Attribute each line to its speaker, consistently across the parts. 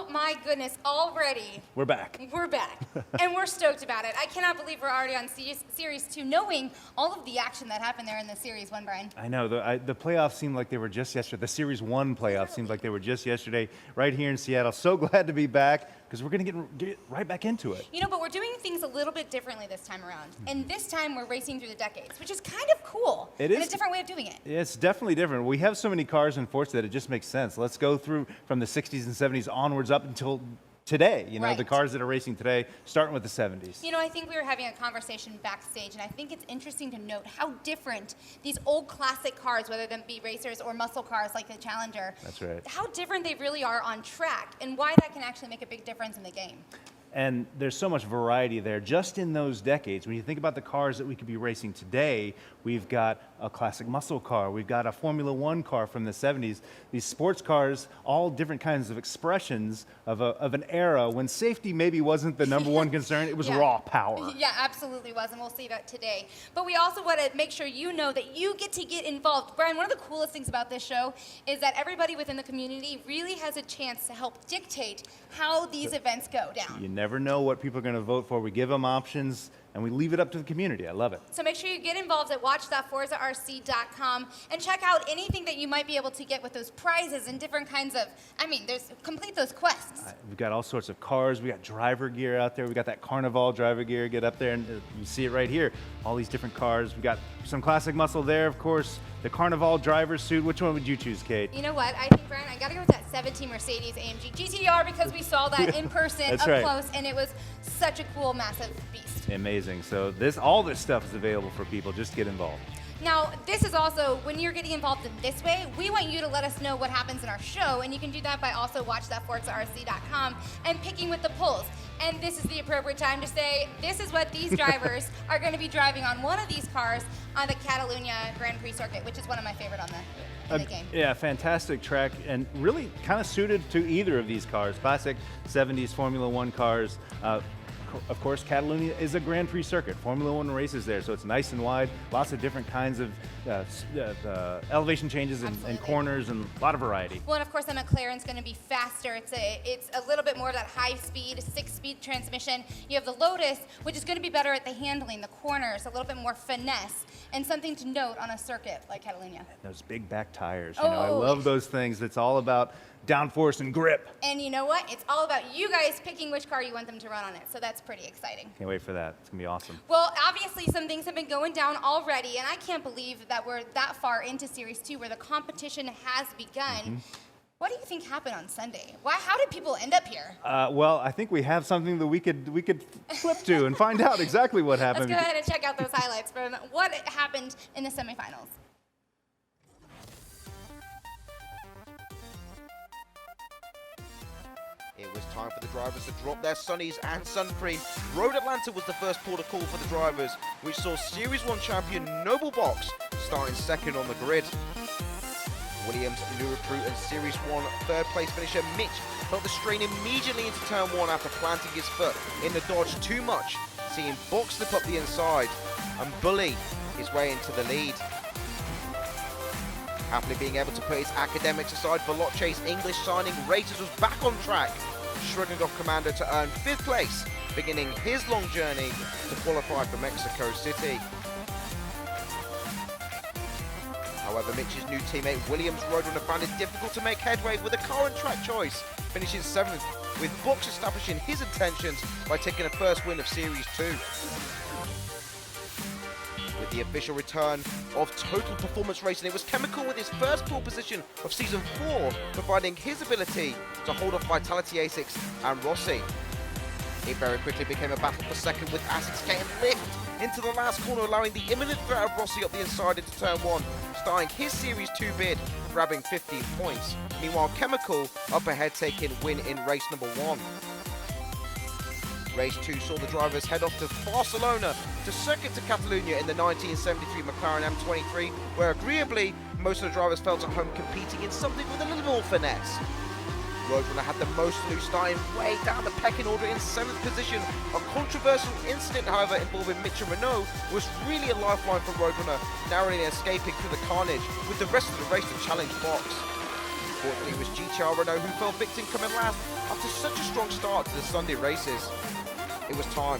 Speaker 1: Oh my goodness, already.
Speaker 2: We're back.
Speaker 1: We're back. And we're stoked about it. I cannot believe we're already on Series 2, knowing all of the action that happened there in the Series 1, Brian.
Speaker 2: I know, the playoffs seemed like they were just yesterday. The Series 1 playoffs seemed like they were just yesterday, right here in Seattle. So glad to be back, because we're going to get right back into it.
Speaker 1: You know, but we're doing things a little bit differently this time around. And this time we're racing through the decades, which is kind of cool.
Speaker 2: It is.
Speaker 1: And a different way of doing it.
Speaker 2: It's definitely different. We have so many cars in Forza that it just makes sense. Let's go through from the 60s and 70s onwards up until today, you know,
Speaker 1: Right.
Speaker 2: the cars that are racing today, starting with the 70s.
Speaker 1: You know, I think we were having a conversation backstage, and I think it's interesting to note how different these old classic cars, whether they be racers or muscle cars like the Challenger,
Speaker 2: That's right.
Speaker 1: how different they really are on track, and why that can actually make a big difference in the game.
Speaker 2: And there's so much variety there just in those decades. When you think about the cars that we could be racing today, we've got a classic muscle car, we've got a Formula One car from the 70s. These sports cars, all different kinds of expressions of an era when safety maybe wasn't the number one concern, it was
Speaker 1: Yeah.
Speaker 2: raw power.
Speaker 1: Yeah, absolutely was, and we'll see that today. But we also want to make sure you know that you get to get involved. Brian, one of the coolest things about this show is that everybody within the community really has a chance to help dictate how these events go down.
Speaker 2: You never know what people are going to vote for. We give them options, and we leave it up to the community. I love it.
Speaker 1: So make sure you get involved at watch.forzarc.com and check out anything that you might be able to get with those prizes and different kinds of, complete those quests.
Speaker 2: We've got all sorts of cars. We got driver gear out there. We got that Carnival driver gear. Get up there and you see it right here. All these different cars. We got some classic muscle there, of course. The Carnival driver suit. Which one would you choose, Kate?
Speaker 1: You know what? I think, Brian, I got to go with that 17 Mercedes AMG GTR because we saw that in person
Speaker 2: That's
Speaker 1: up
Speaker 2: right.
Speaker 1: close, and it was such a cool, massive beast.
Speaker 2: Amazing. So all this stuff is available for people. Just get involved.
Speaker 1: Now, this is also, when you're getting involved in this way, we want you to let us know what happens in our show, and you can do that by also watch.forzarc.com and picking with the polls. And this is the appropriate time to say, this is what these drivers are going to be driving on one of these cars on the Catalunya Grand Prix circuit, which is one of my favorite on the game.
Speaker 2: Yeah, fantastic track, and really kind of suited to either of these cars. Classic 70s Formula One cars. Of course, Catalunya is a Grand Prix circuit. Formula One races there, so it's nice and wide. Lots of different kinds of elevation changes and corners, and a lot of variety.
Speaker 1: Well, and of course, the McLaren's going to be faster. It's a little bit more of that high-speed, 6-speed transmission. You have the Lotus, which is going to be better at the handling, the corners, a little bit more finesse, and something to note on a circuit like Catalunya.
Speaker 2: Those big back tires, you know, I love those things. It's all about downforce and grip.
Speaker 1: And you know what? It's all about you guys picking which car you want them to run on it. So that's pretty exciting.
Speaker 2: Can't wait for that. It's going to be awesome.
Speaker 1: Well, obviously some things have been going down already, and I can't believe that we're that far into Series 2 where the competition has begun. What do you think happened on Sunday? How did people end up here?
Speaker 2: Well, I think we have something that we could flip to and find out exactly what happened.
Speaker 1: Let's go ahead and check out those highlights from what happened in the semifinals.
Speaker 3: It was time for the drivers to drop their sunnies and sunscreen. Road Atlanta was the first port of call for the drivers, which saw Series 1 champion Noble Box starting second on the grid. Williams' new recruit and Series 1 third place finisher Mitch felt the strain immediately into turn 1 after planting his foot in the Dodge too much, seeing Box slip up the inside and bully his way into the lead. Happily being able to put his academics aside, Veloce's English signing Races was back on track, shrugging off Commando to earn 5th place, beginning his long journey to qualify for Mexico City. However, Mitch's new teammate Williams Roadrunner found it difficult to make headway with a car and track choice, finishing 7th, with Box establishing his intentions by taking a first win of Series 2. With the official return of Total Performance Racing, it was Chemical with his first pole position of Season 4, providing his ability to hold off Vitality Asics and Rossi. It very quickly became a battle for second, with Asics getting lift into the last corner, allowing the imminent threat of Rossi up the inside into turn 1, starting his Series 2 bid, grabbing 15 points. Meanwhile, Chemical up ahead, taking win in race number 1. Race 2 saw the drivers head off to Barcelona to circuit to Catalunya in the 1973 McLaren M23, where agreeably, most of the drivers felt at home competing in something with a little more finesse. Roadrunner had the most loose, starting way down the pecking order in 7th position. A controversial incident, however, involving Mitch and Renault was really a lifeline for Roadrunner, narrowly escaping through the carnage, with the rest of the race to challenge Box. Unfortunately, it was GTR Renault who fell victim coming last after such a strong start to the Sunday races. It was time.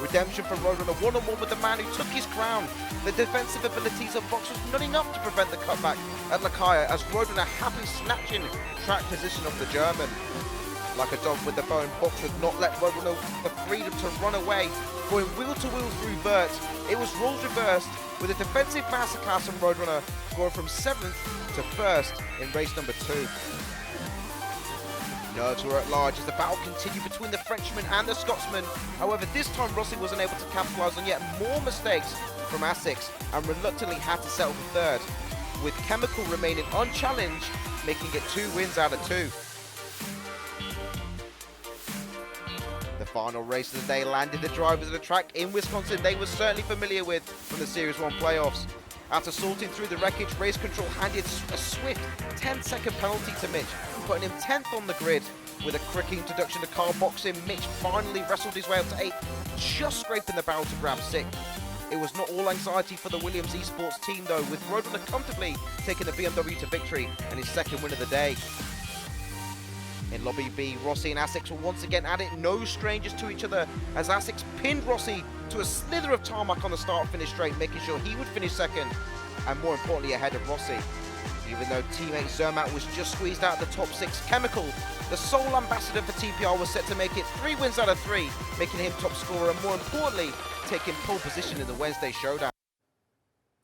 Speaker 3: Redemption for Roadrunner, one-on-one with the man who took his crown. The defensive abilities of Box was not enough to prevent the cutback at Lakaya as Roadrunner happily snatching track position of the German. Like a dog with the bone, Box would not let Roadrunner the freedom to run away. Going wheel-to-wheel through Vert, it was roles reversed with a defensive masterclass from Roadrunner going from 7th to 1st in race number 2. Nerves were at large as the battle continued between the Frenchman and the Scotsman. However, this time Rossi wasn't able to capitalise on yet more mistakes from Asics and reluctantly had to settle for 3rd, with Chemical remaining unchallenged, making it 2 wins out of 2. The final race of the day landed the drivers of the track in Wisconsin they were certainly familiar with from the Series 1 playoffs. After sorting through the wreckage, Race Control handed a swift 10-second penalty to Mitch, putting him 10th on the grid. With a quick introduction to car boxing, Mitch finally wrestled his way up to 8th, just scraping the barrel to grab 6th. It was not all anxiety for the Williams Esports team though, with Roadrunner comfortably taking the BMW to victory and his 2nd win of the day. In Lobby B, Rossi and Asics were once again at it, no strangers to each other, as Asics pinned Rossi to a slither of tarmac on the start-finish straight, making sure he would finish 2nd, and more importantly ahead of Rossi. Even though teammate Zermatt was just squeezed out of the top 6, Chemical, the sole ambassador for TPR, was set to make it 3 wins out of 3, making him top scorer and more importantly, taking pole position in the Wednesday showdown.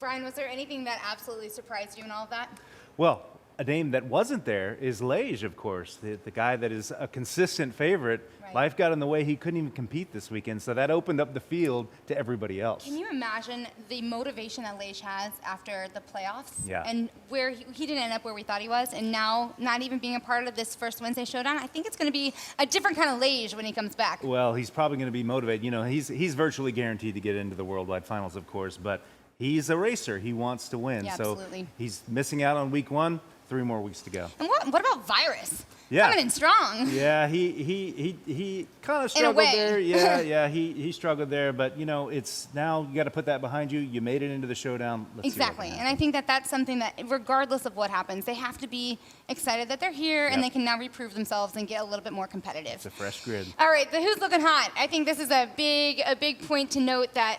Speaker 1: Brian, was there anything that absolutely surprised you in all of that?
Speaker 2: Well, a name that wasn't there is Lage, of course, the guy that is a consistent favorite. Right. Life got in the way. He couldn't even compete this weekend, so that opened up the field to everybody else.
Speaker 1: Can you imagine the motivation that Lage has after the playoffs?
Speaker 2: Yeah.
Speaker 1: And where he didn't end up where we thought he was, and now not even being a part of this first Wednesday showdown? I think it's going to be a different kind of Lage when he comes back.
Speaker 2: Well, he's probably going to be motivated. You know, he's virtually guaranteed to get into the Worldwide Finals, of course, but he's a racer. He wants to win.
Speaker 1: Yeah,
Speaker 2: so
Speaker 1: absolutely.
Speaker 2: He's missing out on week 1. 3 more weeks to go.
Speaker 1: And what about Virus?
Speaker 2: Yeah.
Speaker 1: Coming in strong.
Speaker 2: Yeah, he kind of struggled there. Yeah, he struggled there, but you know, it's now you got to put that behind you. You made it into the showdown. Let's
Speaker 1: exactly, and I think that that's something that, regardless of what happens, they have to be excited that they're here and they can now reprove themselves and get a little bit more competitive.
Speaker 2: It's a fresh grid.
Speaker 1: All right, the Who's Looking Hot. I think this is a big point to note that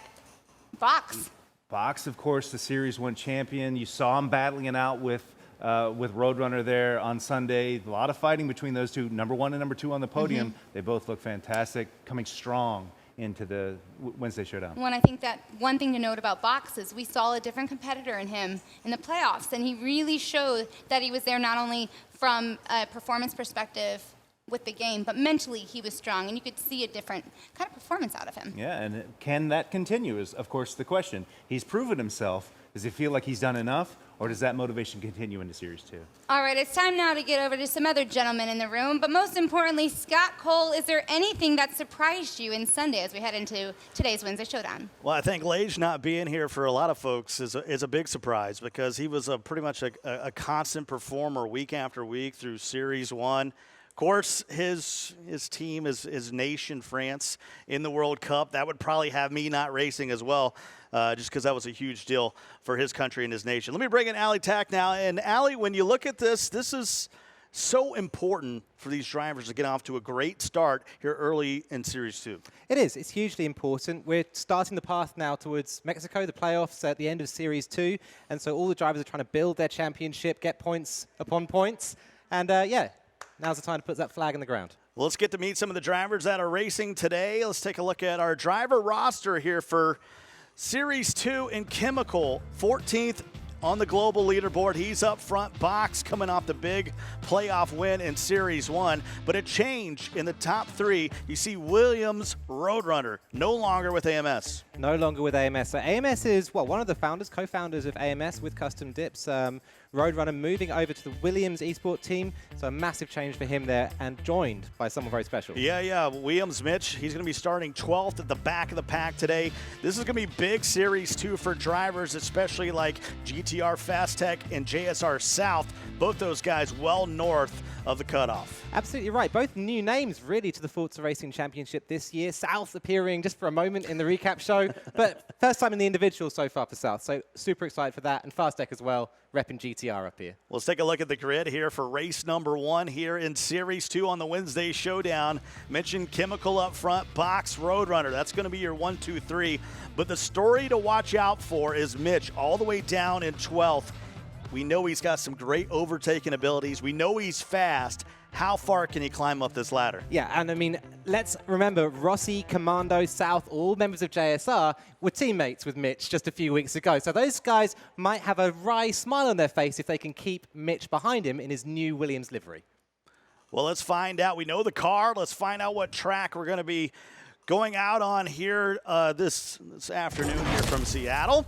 Speaker 1: Box,
Speaker 2: of course, the Series 1 champion. You saw him battling it out with Roadrunner there on Sunday. A lot of fighting between those two, number 1 and number 2 on the podium. They both look fantastic, coming strong into the Wednesday showdown.
Speaker 1: Well, I think that one thing to note about Box is we saw a different competitor in him in the playoffs, and he really showed that he was there not only from a performance perspective with the game, but mentally he was strong, and you could see a different kind of performance out of him.
Speaker 2: Yeah, and can that continue is, of course, the question. He's proven himself. Does he feel like he's done enough, or does that motivation continue into Series 2?
Speaker 1: All right, it's time now to get over to some other gentlemen in the room, but most importantly, Scott Cole, is there anything that surprised you in Sunday as we head into today's Wednesday Showdown?
Speaker 4: Well, I think Lage not being here for a lot of folks is a big surprise because he was pretty much a constant performer week after week through Series 1. Of course, his team is nation France in the World Cup. That would probably have me not racing as well, just because that was a huge deal for his country and his nation. Let me bring in Allie Tack now. And Allie, when you look at this is so important for these drivers to get off to a great start here early in Series 2.
Speaker 5: It is. It's hugely important. We're starting the path now towards Mexico, the playoffs at the end of Series 2. And so all the drivers are trying to build their championship, get points upon points. And yeah, now's the time to put that flag in the ground.
Speaker 4: Well, let's get to meet some of the drivers that are racing today. Let's take a look at our driver roster here for Series 2 in Chemical. 14th on the global leaderboard. He's up front. Box coming off the big playoff win in Series 1. But a change in the top 3. You see Williams Roadrunner no longer with AMS.
Speaker 5: No longer with AMS. So AMS is, well, one of the founders, co-founders of AMS with Custom Dips. Roadrunner moving over to the Williams Esports team. So a massive change for him there and joined by someone very special.
Speaker 4: Yeah. Williams Mitch, he's going to be starting 12th at the back of the pack today. This is going to be big Series 2 for drivers, especially like GTR Fast Tech and JSR South. Both those guys well north of the cutoff.
Speaker 5: Absolutely right. Both new names, really, to the Forza Racing Championship this year. South appearing just for a moment in the recap show, but first time in the individual so far for South. So super excited for that. And Fast Deck as well, repping GTR up here.
Speaker 4: Let's take a look at the grid here for race number 1 here in Series 2 on the Wednesday Showdown. Mentioned Chemical up front, Box, Roadrunner. That's going to be your 1, 2, 3. But the story to watch out for is Mitch, all the way down in 12th. We know he's got some great overtaking abilities. We know he's fast. How far can he climb up this ladder?
Speaker 5: Yeah, and I mean, let's remember Rossi, Commando, South, all members of JSR were teammates with Mitch just a few weeks ago. So those guys might have a wry smile on their face if they can keep Mitch behind him in his new Williams livery.
Speaker 4: Well, let's find out. We know the car. Let's find out what track we're going to be going out on here this afternoon here from Seattle.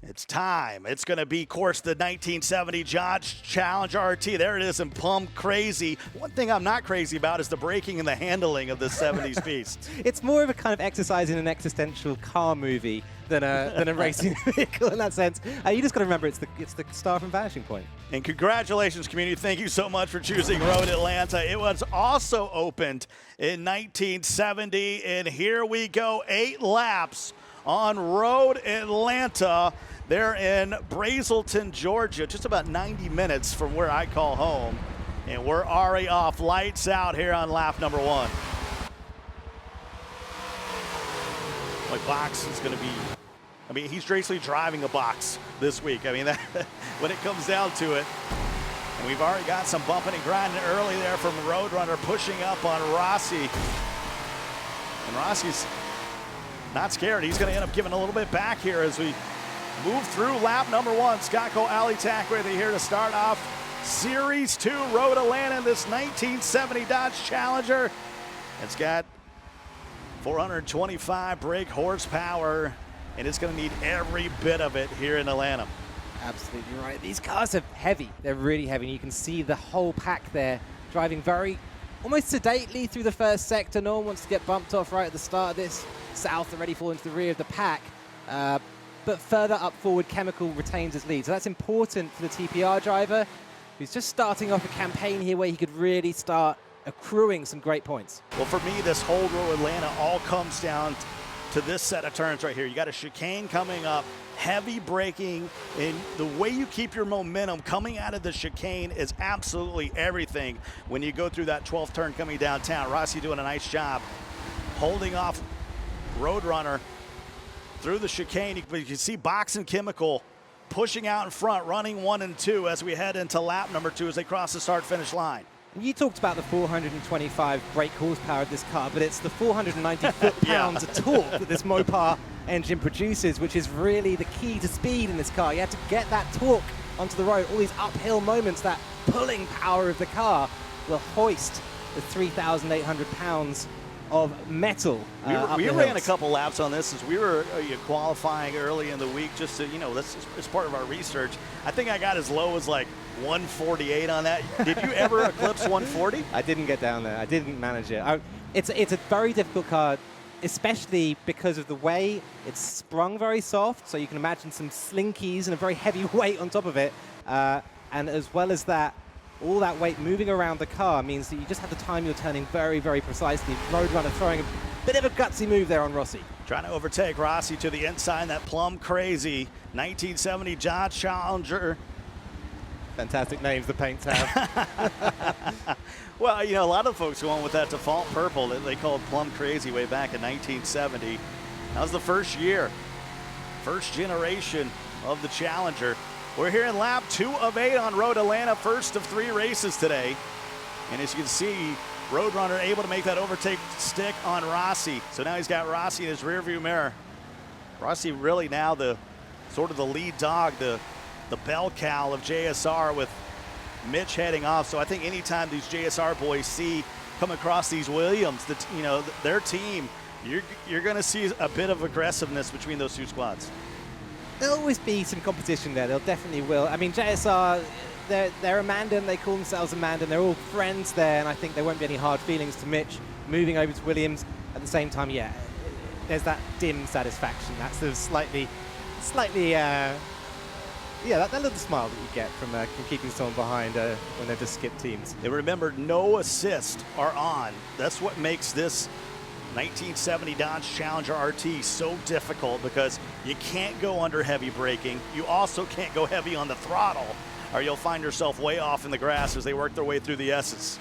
Speaker 4: It's time. It's going to be, of course, the 1970 Dodge Challenger RT. There it is in Plum Crazy. One thing I'm not crazy about is the braking and the handling of the 70s beast.
Speaker 5: It's more of a kind of exercise in an existential car movie than a racing vehicle in that sense. You just got to remember it's the star from Vanishing Point.
Speaker 4: And congratulations, community. Thank you so much for choosing Road Atlanta. It was also opened in 1970, and here we go, 8 laps on Road Atlanta. They're in Brazelton, Georgia, just about 90 minutes from where I call home. And we're already off, lights out here on lap number 1. Like, Box is going to be, I mean, he's basically driving a box this week. I mean, that, when it comes down to it. And we've already got some bumping and grinding early there from Roadrunner, pushing up on Rossi. And Rossi's not scared. He's going to end up giving a little bit back here as we move through lap number 1. Scotco Alley Tack with you here to start off Series 2 Road Atlanta, this 1970 Dodge Challenger. It's got 425 brake horsepower, and it's going to need every bit of it here in Atlanta.
Speaker 5: Absolutely right. These cars are heavy. They're really heavy. And you can see the whole pack there driving very almost sedately through the first sector. No one wants to get bumped off right at the start of this. South already falling to the rear of the pack. But further up forward, Chemical retains his lead. So that's important for the TPR driver, who's just starting off a campaign here where he could really start accruing some great points.
Speaker 4: Well, for me, this whole Road Atlanta all comes down to this set of turns right here. You got a chicane coming up, heavy braking, and the way you keep your momentum coming out of the chicane is absolutely everything when you go through that 12th turn coming downtown. Rossi doing a nice job holding off Roadrunner through the chicane. You can see Box and Chemical pushing out in front, running 1 and 2 as we head into lap number 2 as they cross the start-finish line.
Speaker 5: You talked about the 425 brake horsepower of this car, but it's the 490 foot-pounds of torque that this Mopar engine produces, which is really the key to speed in this car. You have to get that torque onto the road. All these uphill moments, that pulling power of the car will hoist the 3,800 pounds of metal.
Speaker 4: We ran a couple laps on this as we were qualifying early in the week, just to, this is part of our research. I think I got as low as like 148 on that. Did you ever eclipse 140?
Speaker 5: I didn't get down there. I didn't manage it. It's a very difficult car, especially because of the way it's sprung very soft. So you can imagine some slinkies and a very heavy weight on top of it. And as well as that, all that weight moving around the car means that you just have to time your turning very, very precisely. Roadrunner throwing a bit of a gutsy move there on Rossi.
Speaker 4: Trying to overtake Rossi to the inside, that Plum Crazy 1970 Dodge Challenger.
Speaker 5: Fantastic names the paints have.
Speaker 4: Well, a lot of folks going with that default purple that they called Plum Crazy way back in 1970. That was the first year, first generation of the Challenger. We're here in lap 2 of 8 on Road Atlanta, first of 3 races today. And as you can see, Roadrunner able to make that overtake stick on Rossi. So now he's got Rossi in his rearview mirror. Rossi really now the sort of the lead dog, the bell cow of JSR with Mitch heading off. So I think anytime these JSR boys come across these Williams, their team, you're going to see a bit of aggressiveness between those two squads.
Speaker 5: There'll always be some competition there. There definitely will. I mean, JSR, they're a Mandan. They call themselves a Mandan. They're all friends there, and I think there won't be any hard feelings to Mitch moving over to Williams. At the same time, yeah, there's that dim satisfaction. That's the slightly Yeah, that little smile that you get from keeping someone behind when they've just skipped teams.
Speaker 4: And remember, no assists are on. That's what makes this 1970 Dodge Challenger RT so difficult, because you can't go under heavy braking. You also can't go heavy on the throttle, or you'll find yourself way off in the grass as they work their way through the S's.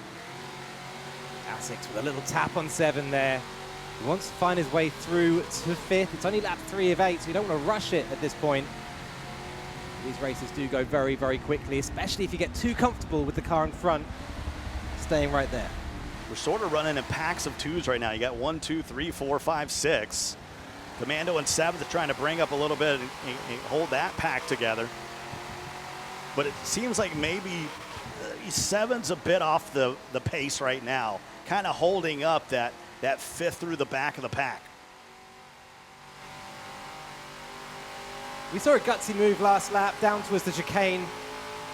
Speaker 5: Asics with a little tap on 7 there. He wants to find his way through to 5th. It's only lap 3 of 8, so you don't want to rush it at this point. These races do go very, very quickly, especially if you get too comfortable with the car in front, staying right there.
Speaker 4: We're sort of running in packs of 2s right now. You got 1, 2, 3, 4, 5, 6. Commando and 7th are trying to bring up a little bit and hold that pack together. But it seems like maybe 7's a bit off the pace right now, kind of holding up that 5th through the back of the pack.
Speaker 5: We saw a gutsy move last lap down towards the chicane.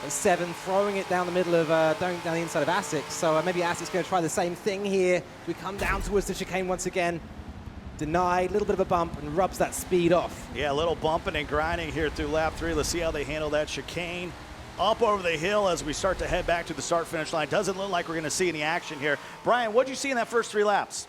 Speaker 5: 7 throwing it down the middle of, down the inside of Asics. So maybe Asics going to try the same thing here. We come down towards the chicane once again. Denied, a little bit of a bump, and rubs that speed off.
Speaker 4: Yeah, a little bumping and grinding here through lap 3. Let's see how they handle that chicane. Up over the hill as we start to head back to the start-finish line. Doesn't look like we're going to see any action here. Brian, what did you see in that first 3 laps?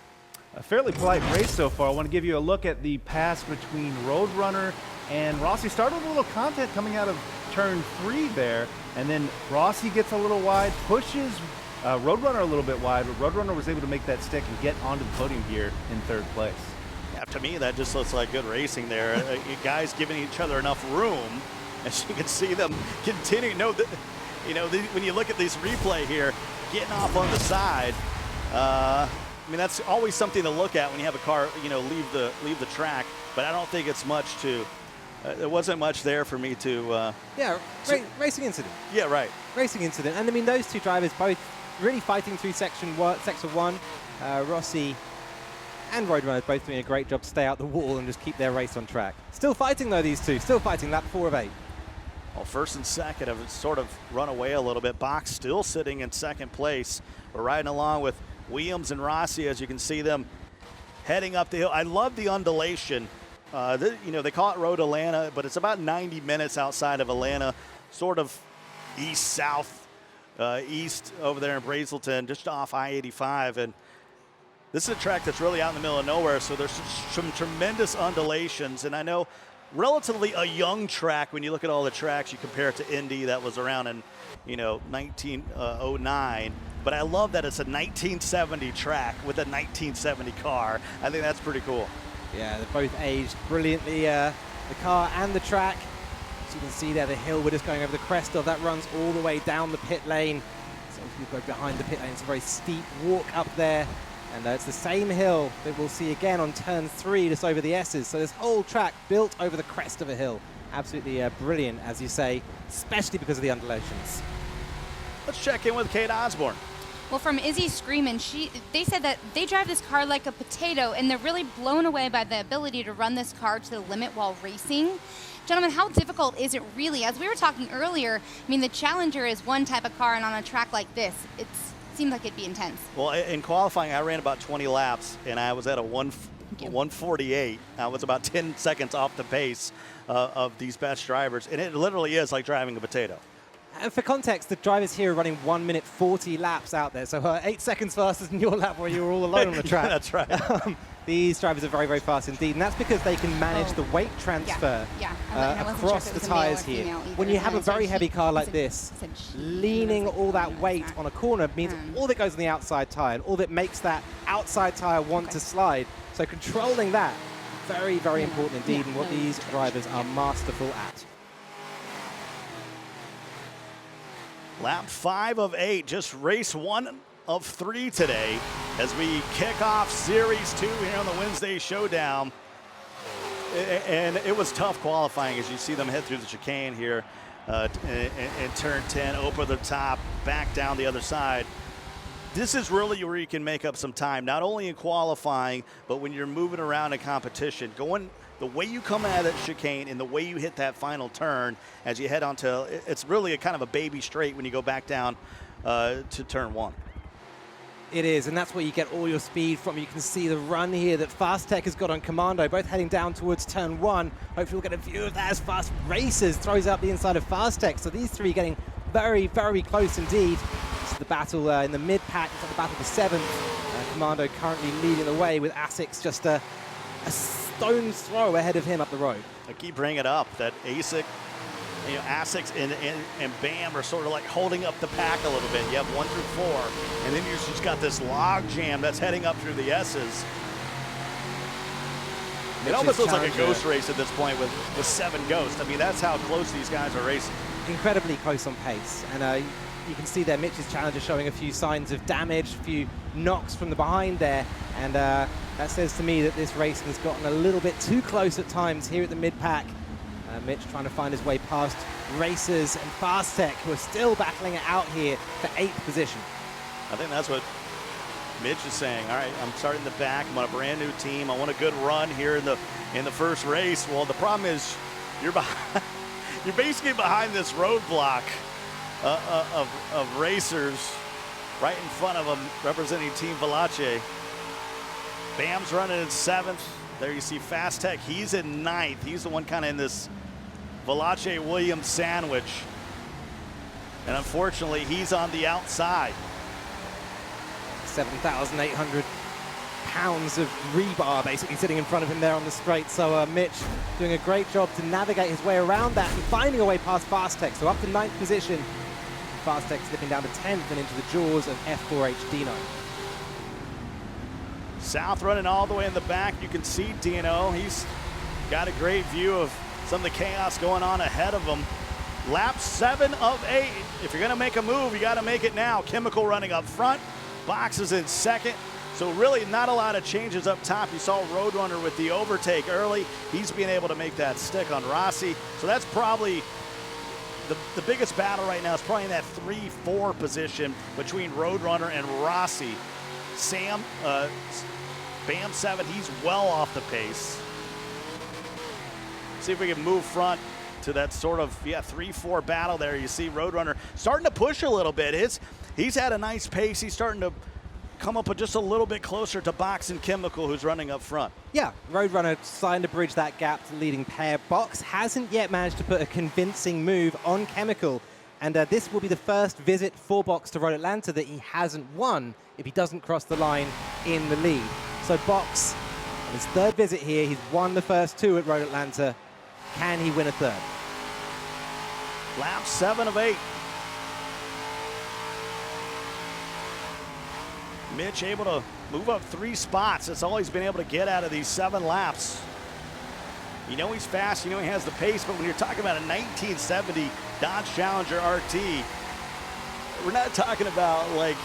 Speaker 2: A fairly polite race so far. I want to give you a look at the pass between Roadrunner and Rossi. Started with a little contact coming out of turn 3 there, and then Rossi gets a little wide, pushes Roadrunner a little bit wide, but Roadrunner was able to make that stick and get onto the podium here in 3rd place.
Speaker 4: Yeah, to me, that just looks like good racing there. Guys giving each other enough room, as you can see them continue. When you look at this replay here, getting off on the side, I mean, that's always something to look at when you have a car, leave the track. But I don't think it's much to. There wasn't much there for me to.
Speaker 5: Racing incident.
Speaker 4: Yeah, right.
Speaker 5: Racing incident, and I mean those 2 drivers both really fighting through sector 1. Rossi and Roadrunner both doing a great job to stay out the wall and just keep their race on track. Still fighting though, these 2. Still fighting lap 4 of 8.
Speaker 4: Well, 1st and 2nd have sort of run away a little bit. Bach still sitting in 2nd place. We're riding along with Williams and Rossi, as you can see them heading up the hill. I love the undulation. They call it Road Atlanta, but it's about 90 minutes outside of Atlanta, sort of east-south, east over there in Brazelton, just off I-85. And this is a track that's really out in the middle of nowhere, so there's some tremendous undulations. And I know relatively a young track when you look at all the tracks, you compare it to Indy that was around in 1909. But I love that it's a 1970 track with a 1970 car. I think that's pretty cool.
Speaker 5: Yeah, they're both aged brilliantly, the car and the track. As you can see there, the hill we're just going over the crest of, that runs all the way down the pit lane. So if you go behind the pit lane, it's a very steep walk up there. And it's the same hill that we'll see again on turn 3, just over the S's. So this whole track built over the crest of a hill. Absolutely brilliant, as you say, especially because of the undulations.
Speaker 4: Let's check in with Kate Osborne.
Speaker 1: Well, from Izzy Screamin', they said that they drive this car like a potato, and they're really blown away by the ability to run this car to the limit while racing. Gentlemen, how difficult is it really? As we were talking earlier, I mean, the Challenger is one type of car, and on a track like this, it seemed like it'd be intense.
Speaker 4: Well, in qualifying, I ran about 20 laps, and I was at a 148. I was about 10 seconds off the pace of these best drivers, and it literally is like driving a potato.
Speaker 5: And for context, the drivers here are running 1 minute 40 laps out there, so 8 seconds faster than your lap where you were all alone on the track.
Speaker 4: That's right.
Speaker 5: These drivers are very, very fast indeed, and that's because they can manage the weight transfer across the tyres here. When you have a very heavy car like this, leaning all that weight on a corner means all that goes on the outside tyre, and all that makes that outside tyre want to slide. So controlling that, very, very important indeed, and what these drivers are masterful at.
Speaker 4: Lap 5 of 8, just race 1 of 3 today as we kick off Series 2 here on the Wednesday Showdown. And it was tough qualifying as you see them head through the chicane here in turn 10, over the top, back down the other side. This is really where you can make up some time, not only in qualifying, but when you're moving around in competition. The way you come out of that chicane and the way you hit that final turn as you head onto, it's really a kind of a baby straight when you go back down to turn 1.
Speaker 5: It is, and that's where you get all your speed from. You can see the run here that Fast Tech has got on Commando, both heading down towards turn 1. Hopefully we'll get a view of that as Fast Racers throws out the inside of Fast Tech. So these three getting very, very close indeed. This is the battle in the mid-pack. It's like the battle of the 7th. Commando currently leading the way with ASICS just a stone's throw ahead of him up the road.
Speaker 4: I keep bringing it up that ASIC, ASICS and BAM are sort of like holding up the pack a little bit. You have 1 through 4, and then you've just got this log jam that's heading up through the S's. It almost looks like a ghost race at this point with 7 ghosts. I mean, that's how close these guys are racing.
Speaker 5: Incredibly close on pace, and you can see there Mitch's Challenger showing a few signs of damage, a few knocks from the behind there, and that says to me that this racing has gotten a little bit too close at times here at the mid-pack. Mitch trying to find his way past Racers and Fast Tech, who are still battling it out here for 8th position.
Speaker 4: I think that's what Mitch is saying. All right, I'm starting the back. I'm on a brand new team. I want a good run here in the first race. Well, the problem is you're behind. You're basically behind this roadblock of racers right in front of them, representing Team Valache. Bam's running in 7th. There you see Fast Tech. He's in 9th. He's the one kind of in this Valache Williams sandwich. And unfortunately, he's on the outside.
Speaker 5: 7,800 pounds of rebar basically sitting in front of him there on the straight. So Mitch doing a great job to navigate his way around that and finding a way past Fast Tech. So up to 9th position. Fast Tech slipping down to 10th and into the jaws of F4H Dino.
Speaker 4: South running all the way in the back. You can see Dino. He's got a great view of some of the chaos going on ahead of him. Lap 7 of 8. If you're going to make a move, you got to make it now. Chemical running up front. Box is in 2nd. So really not a lot of changes up top. You saw Roadrunner with the overtake early. He's being able to make that stick on Rossi. So that's probably the biggest battle right now is probably in that 3-4 position between Roadrunner and Rossi. Sam, Bam 7, he's well off the pace. See if we can move front to that sort of 3-4 battle there. You see Roadrunner starting to push a little bit. He's had a nice pace. He's starting to come up just a little bit closer to Box and Chemical, who's running up front.
Speaker 5: Yeah, Roadrunner starting to bridge that gap to the leading pair. Box hasn't yet managed to put a convincing move on Chemical, and this will be the first visit for Box to Road Atlanta that he hasn't won if he doesn't cross the line in the lead. So Box, on his 3rd visit here, he's won the first 2 at Road Atlanta. Can he win a 3rd?
Speaker 4: Lap 7 of 8. Mitch able to move up 3 spots. That's all he's been able to get out of these 7 laps. You know he's fast, you know he has the pace, but when you're talking about a 1970 Dodge Challenger RT, we're not talking about like,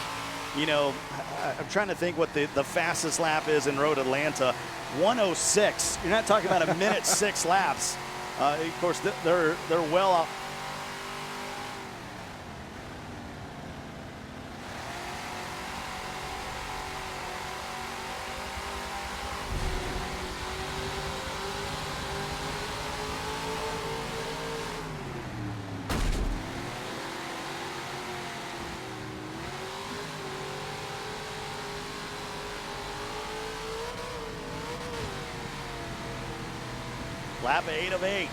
Speaker 4: I'm trying to think what the fastest lap is in Road Atlanta. 1:06. You're not talking about a minute 6 laps. Of course, they're well up. Lap 8 of 8.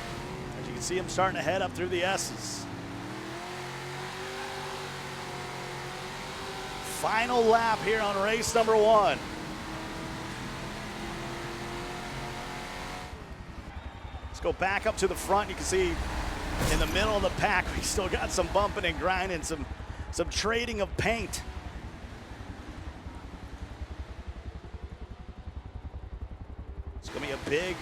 Speaker 4: As you can see him starting to head up through the S's. Final lap here on race number 1. Let's go back up to the front. You can see in the middle of the pack, we still got some bumping and grinding, some trading of paint. It's going to be a big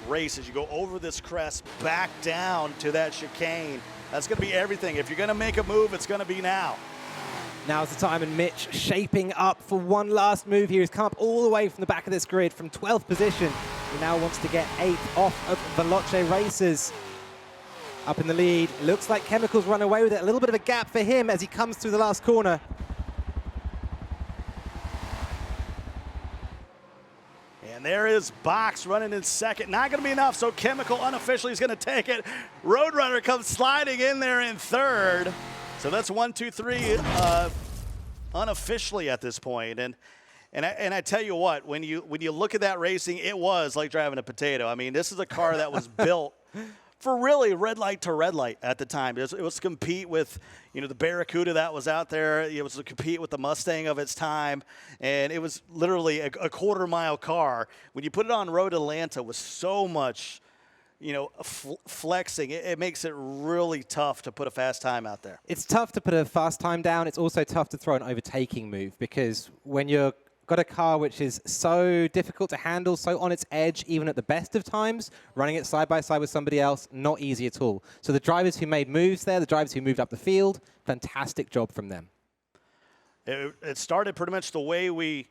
Speaker 4: race as you go over this crest back down to that chicane. That's going to be everything. If you're going to make a move, it's going to be now.
Speaker 5: Now's the time, and Mitch shaping up for one last move here. He's come up all the way from the back of this grid from 12th position. He now wants to get 8th off of Veloce Racers. Up in the lead. Looks like Chemical's run away with it. A little bit of a gap for him as he comes through the last corner.
Speaker 4: And there is Box running in 2nd. Not going to be enough, so Chemical unofficially is going to take it. Roadrunner comes sliding in there in 3rd. So that's 1, 2, 3. unofficially at this point. And I tell you what, when you look at that racing, it was like driving a potato. I mean, this is a car that was built for really red light to red light at the time. It was to compete with, the Barracuda that was out there. It was to compete with the Mustang of its time. And it was literally a quarter-mile car. When you put it on road Atlanta with so much, flexing, it makes it really tough to put a fast time out there.
Speaker 5: It's tough to put a fast time down. It's also tough to throw an overtaking move, because when you've got a car which is so difficult to handle, so on its edge, even at the best of times, running it side by side with somebody else, not easy at all. So the drivers who made moves there, the drivers who moved up the field, fantastic job from them.
Speaker 4: It started pretty much the way we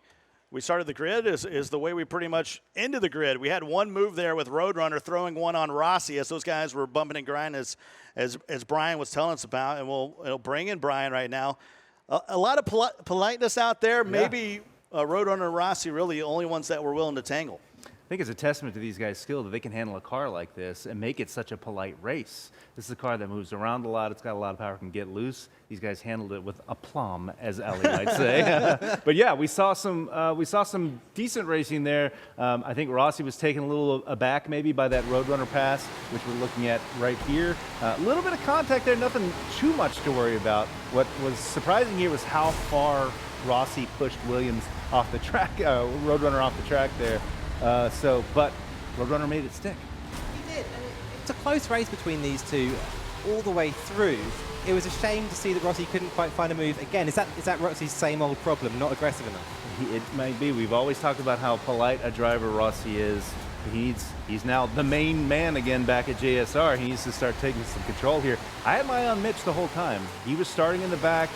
Speaker 4: started the grid is the way we pretty much ended the grid. We had one move there with Roadrunner throwing one on Rossi as those guys were bumping and grinding as Brian was telling us about, and we'll bring in Brian right now. A lot of politeness out there. Yeah. Maybe Roadrunner and Rossi really the only ones that were willing to tangle.
Speaker 2: I think it's a testament to these guys' skill that they can handle a car like this and make it such a polite race. This is a car that moves around a lot. It's got a lot of power, can get loose. These guys handled it with aplomb, as Ellie might say. But yeah, we saw some decent racing there. I think Rossi was taken a little aback maybe by that Roadrunner pass, which we're looking at right here. A little bit of contact there, nothing too much to worry about. What was surprising here was how far Rossi pushed Williams off the track, Roadrunner off the track there. But Roadrunner made it stick.
Speaker 5: He did, and it's a close race between these two all the way through. It was a shame to see that Rossi couldn't quite find a move. Again, is that Rossi's same old problem, not aggressive enough?
Speaker 2: It might be. We've always talked about how polite a driver Rossi is. He's now the main man again back at JSR. He needs to start taking some control here. I had my eye on Mitch the whole time. He was starting in the back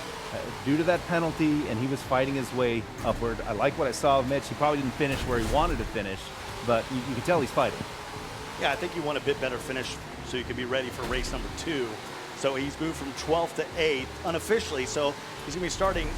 Speaker 2: due to that penalty, and he was fighting his way upward. I like what I saw of Mitch. He probably didn't finish where he wanted to finish, but you can tell he's fighting.
Speaker 4: Yeah, I think you want a bit better finish so you can be ready for race number 2. So he's moved from 12th to 8th unofficially. So he's going to be starting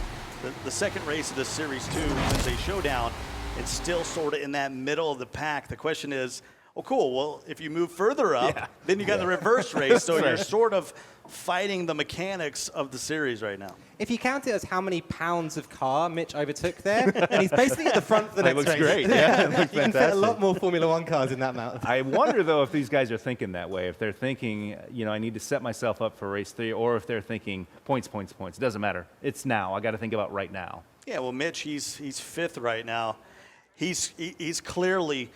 Speaker 4: the second race of this Series 2 Wednesday Showdown. It's still sort of in that middle of the pack. The question is, oh, cool. Well, if you move further up, then you got the reverse race. So you're sort of fighting the mechanics of the series right now.
Speaker 5: If you count it as how many pounds of car Mitch overtook there, and he's basically at the front for the next race.
Speaker 2: Looks great. Yeah, it looks
Speaker 5: you can fit a lot more Formula One cars in that amount.
Speaker 2: I wonder, though, if these guys are thinking that way. If they're thinking, I need to set myself up for race 3, or if they're thinking points. It doesn't matter. It's now. I got to think about right now.
Speaker 4: Yeah, well, Mitch, he's 5th right now. He's clearly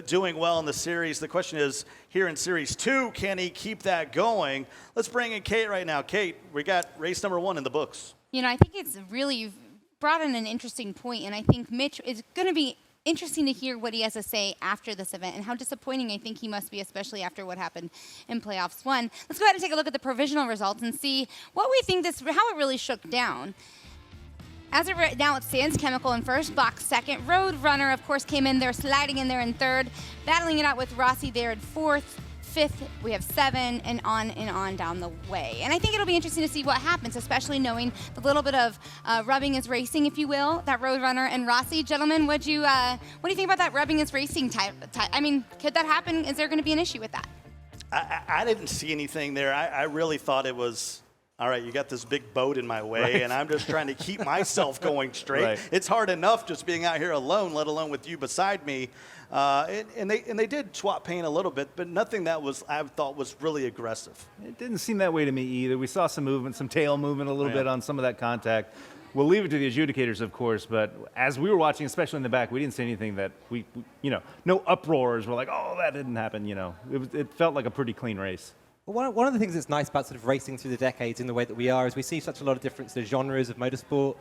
Speaker 4: doing well in the series. The question is, here in Series 2, can he keep that going? Let's bring in Kate right now. Kate, we got race number 1 in the books.
Speaker 1: I think it's really, you've brought in an interesting point, and I think Mitch is going to be interesting to hear what he has to say after this event and how disappointing I think he must be, especially after what happened in Playoffs 1. Let's go ahead and take a look at the provisional results and see what we think how it really shook down. As of right now, it stands Chemical in first, Box second. Roadrunner, of course, came in there, sliding in there in third, battling it out with Rossi there in fourth. Fifth, we have 7, and on down the way. And I think it'll be interesting to see what happens, especially knowing the little bit of rubbing is racing, if you will, that Roadrunner and Rossi. Gentlemen, what do you think about that rubbing is racing type? I mean, could that happen? Is there going to be an issue with that?
Speaker 4: I didn't see anything there. I really thought it was, all right, you got this big boat in my way, and I'm just trying to keep myself going straight. Right. It's hard enough just being out here alone, let alone with you beside me. And they did swap paint a little bit, but nothing that I thought was really aggressive.
Speaker 2: It didn't seem that way to me either. We saw some movement, some tail movement a little bit on some of that contact. We'll leave it to the adjudicators, of course, but as we were watching, especially in the back, we didn't see anything that no uproars. We're like, oh, that didn't happen. It felt like a pretty clean race.
Speaker 5: Well, one of the things that's nice about sort of racing through the decades in the way that we are is we see such a lot of different sort of genres of motorsport.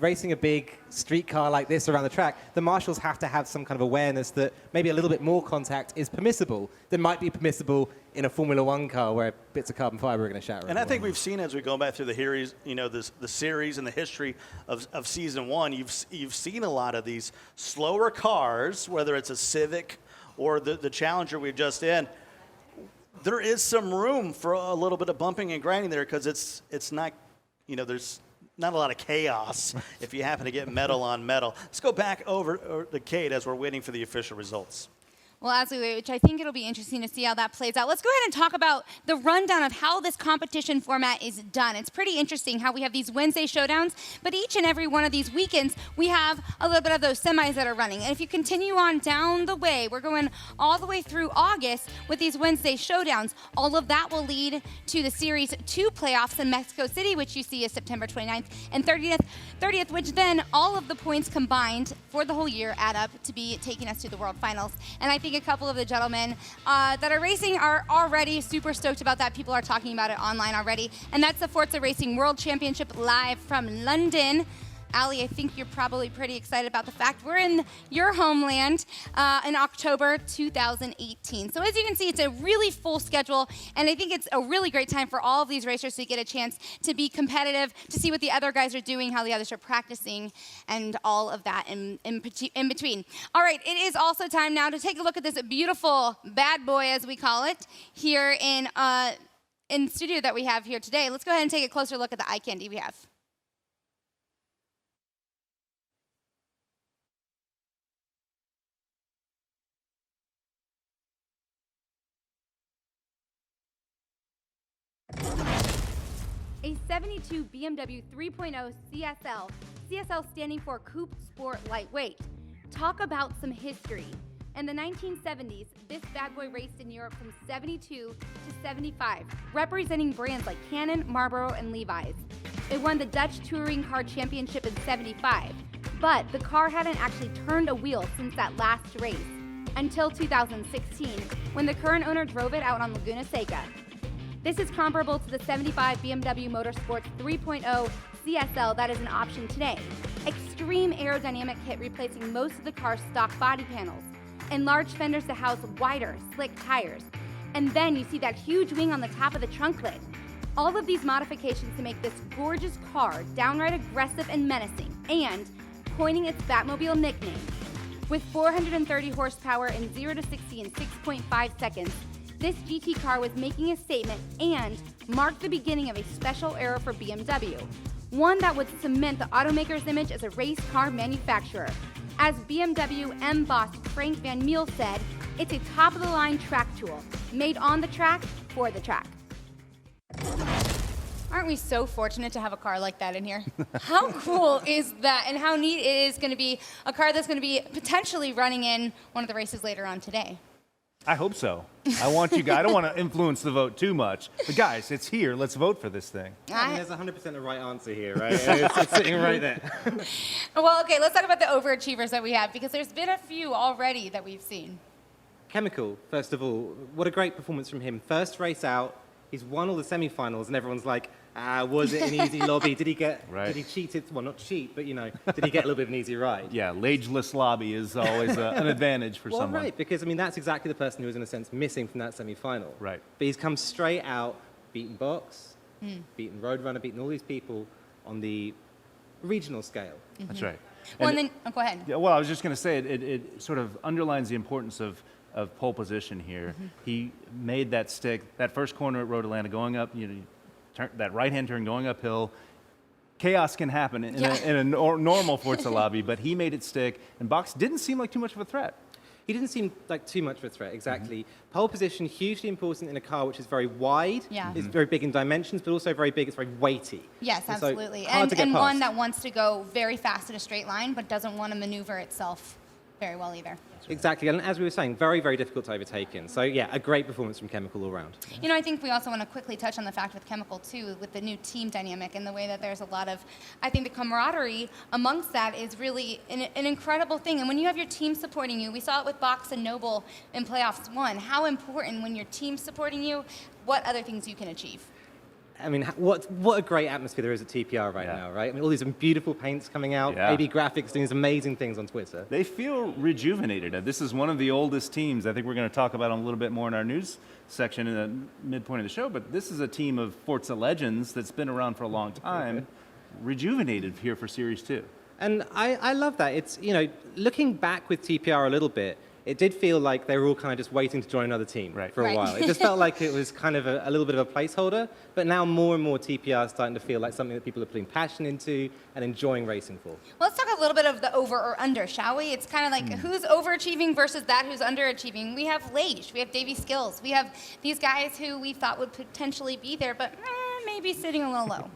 Speaker 5: Racing a big street car like this around the track, the marshals have to have some kind of awareness that maybe a little bit more contact is permissible than might be permissible in a Formula One car where bits of carbon fiber are going to shatter.
Speaker 4: And I think we've seen as we go back through the series, the series and the history of Season 1, you've seen a lot of these slower cars, whether it's a Civic or the Challenger we're just in. There is some room for a little bit of bumping and grinding there because it's not, there's not a lot of chaos if you happen to get metal on metal. Let's go back over to Kate as we're waiting for the official results.
Speaker 1: Well, absolutely, which I think it'll be interesting to see how that plays out. Let's go ahead and talk about the rundown of how this competition format is done. It's pretty interesting how we have these Wednesday showdowns, but each and every one of these weekends, we have a little bit of those semis that are running. And if you continue on down the way, we're going all the way through August with these Wednesday showdowns. All of that will lead to the Series 2 playoffs in Mexico City, which you see is September 29th and 30th, which then all of the points combined for the whole year add up to be taking us to the World Finals. And I think a couple of the gentlemen that are racing are already super stoked about that. People are talking about it online already. And that's the Forza Racing World Championship live from London. Ali, I think you're probably pretty excited about the fact we're in your homeland in October 2018. So as you can see, it's a really full schedule, and I think it's a really great time for all of these racers to get a chance to be competitive, to see what the other guys are doing, how the others are practicing, and all of that in between. All right, it is also time now to take a look at this beautiful bad boy, as we call it, here in studio that we have here today. Let's go ahead and take a closer look at the eye candy we have. A 72 BMW 3.0 CSL. CSL standing for Coupe Sport Lightweight. Talk about some history. In the 1970s, this bad boy raced in Europe from 72 to 75, representing brands like Canon, Marlboro, and Levi's. It won the Dutch Touring Car Championship in 75, but the car hadn't actually turned a wheel since that last race, until 2016, when the current owner drove it out on Laguna Seca. This is comparable to the 75 BMW Motorsports 3.0 CSL that is an option today. Extreme aerodynamic kit replacing most of the car's stock body panels, and large fenders to house wider, slick tires. And then you see that huge wing on the top of the trunk lid. All of these modifications to make this gorgeous car downright aggressive and menacing, and coining its Batmobile nickname. With 430 horsepower and 0 to 60 in 6.5 seconds, this GT car was making a statement and marked the beginning of a special era for BMW, one that would cement the automaker's image as a race car manufacturer. As BMW M boss Frank Van Meel said, it's a top-of-the-line track tool, made on the track for the track. Aren't we so fortunate to have a car like that in here? How cool is that? And how neat it is going to be a car that's going to be potentially running in one of the races later on today.
Speaker 2: I hope so. I want you guys, I don't want to influence the vote too much. But guys, it's here. Let's vote for this thing.
Speaker 5: I mean, there's 100% the right answer here, right? It's sitting right there.
Speaker 1: Well, okay, let's talk about the overachievers that we have, because there's been a few already that we've seen.
Speaker 5: Chemical, first of all, what a great performance from him. First race out, he's won all the semi-finals, and everyone's like, was it an easy lobby? Did he get, did he cheat it? Well, not cheat, but, you know, did he get a little bit of an easy ride?
Speaker 2: Yeah, lageless lobby is always an advantage for someone.
Speaker 5: Well, right, because, I mean, that's exactly the person who was, in a sense, missing from that semi-final.
Speaker 2: Right.
Speaker 5: But he's come straight out, beaten Box, beaten Roadrunner, beaten all these people on the regional scale.
Speaker 2: That's right.
Speaker 1: Well, and then, go ahead.
Speaker 2: Yeah, well, I was just going to say, it sort of underlines the importance of pole position here. He made that stick, that first corner at Road Atlanta, going up, you know, that right-hand turn going uphill. Chaos can happen in a normal Forza lobby, but he made it stick, and Box didn't seem like too much of a threat.
Speaker 5: He didn't seem like too much of a threat, exactly. Pole position, hugely important in a car which is very wide.
Speaker 1: Yeah.
Speaker 5: It's very big in dimensions, but also very big, it's very weighty.
Speaker 1: Yes,
Speaker 5: And so
Speaker 1: absolutely.
Speaker 5: hard to get
Speaker 1: And
Speaker 5: past.
Speaker 1: one that wants to go very fast in a straight line, but doesn't want to maneuver itself very well either.
Speaker 5: Exactly, and as we were saying, very, very difficult to overtake in. So yeah, a great performance from Chemical all round.
Speaker 1: You know, I think we also want to quickly touch on the fact with Chemical, too, with the new team dynamic and the way that there's a lot of, I think the camaraderie amongst that is really an incredible thing. And when you have your team supporting you, we saw it with Box and Noble in Playoffs 1, how important when your team's supporting you, what other things you can achieve.
Speaker 5: I mean, what a great atmosphere there is at TPR right now, right? I mean, all these beautiful paints coming out,
Speaker 2: Yeah.
Speaker 5: AB Graphics doing these amazing things on Twitter.
Speaker 2: They feel rejuvenated. This is one of the oldest teams. I think we're going to talk about them a little bit more in our news section in the midpoint of the show, but this is a team of Forza legends that's been around for a long time, rejuvenated here for Series 2.
Speaker 5: And I love that. It's, you know, looking back with TPR a little bit, it did feel like they were all kind of just waiting to join another team for a
Speaker 1: Right.
Speaker 5: while. It just felt like it was kind of a little bit of a placeholder, but now more and more TPR is starting to feel like something that people are putting passion into and enjoying racing for.
Speaker 1: Well, let's talk a little bit of the over or under, shall we? It's kind of like who's overachieving versus that who's underachieving. We have Lage, we have Davey Skills, we have these guys who we thought would potentially be there, but maybe sitting a little low.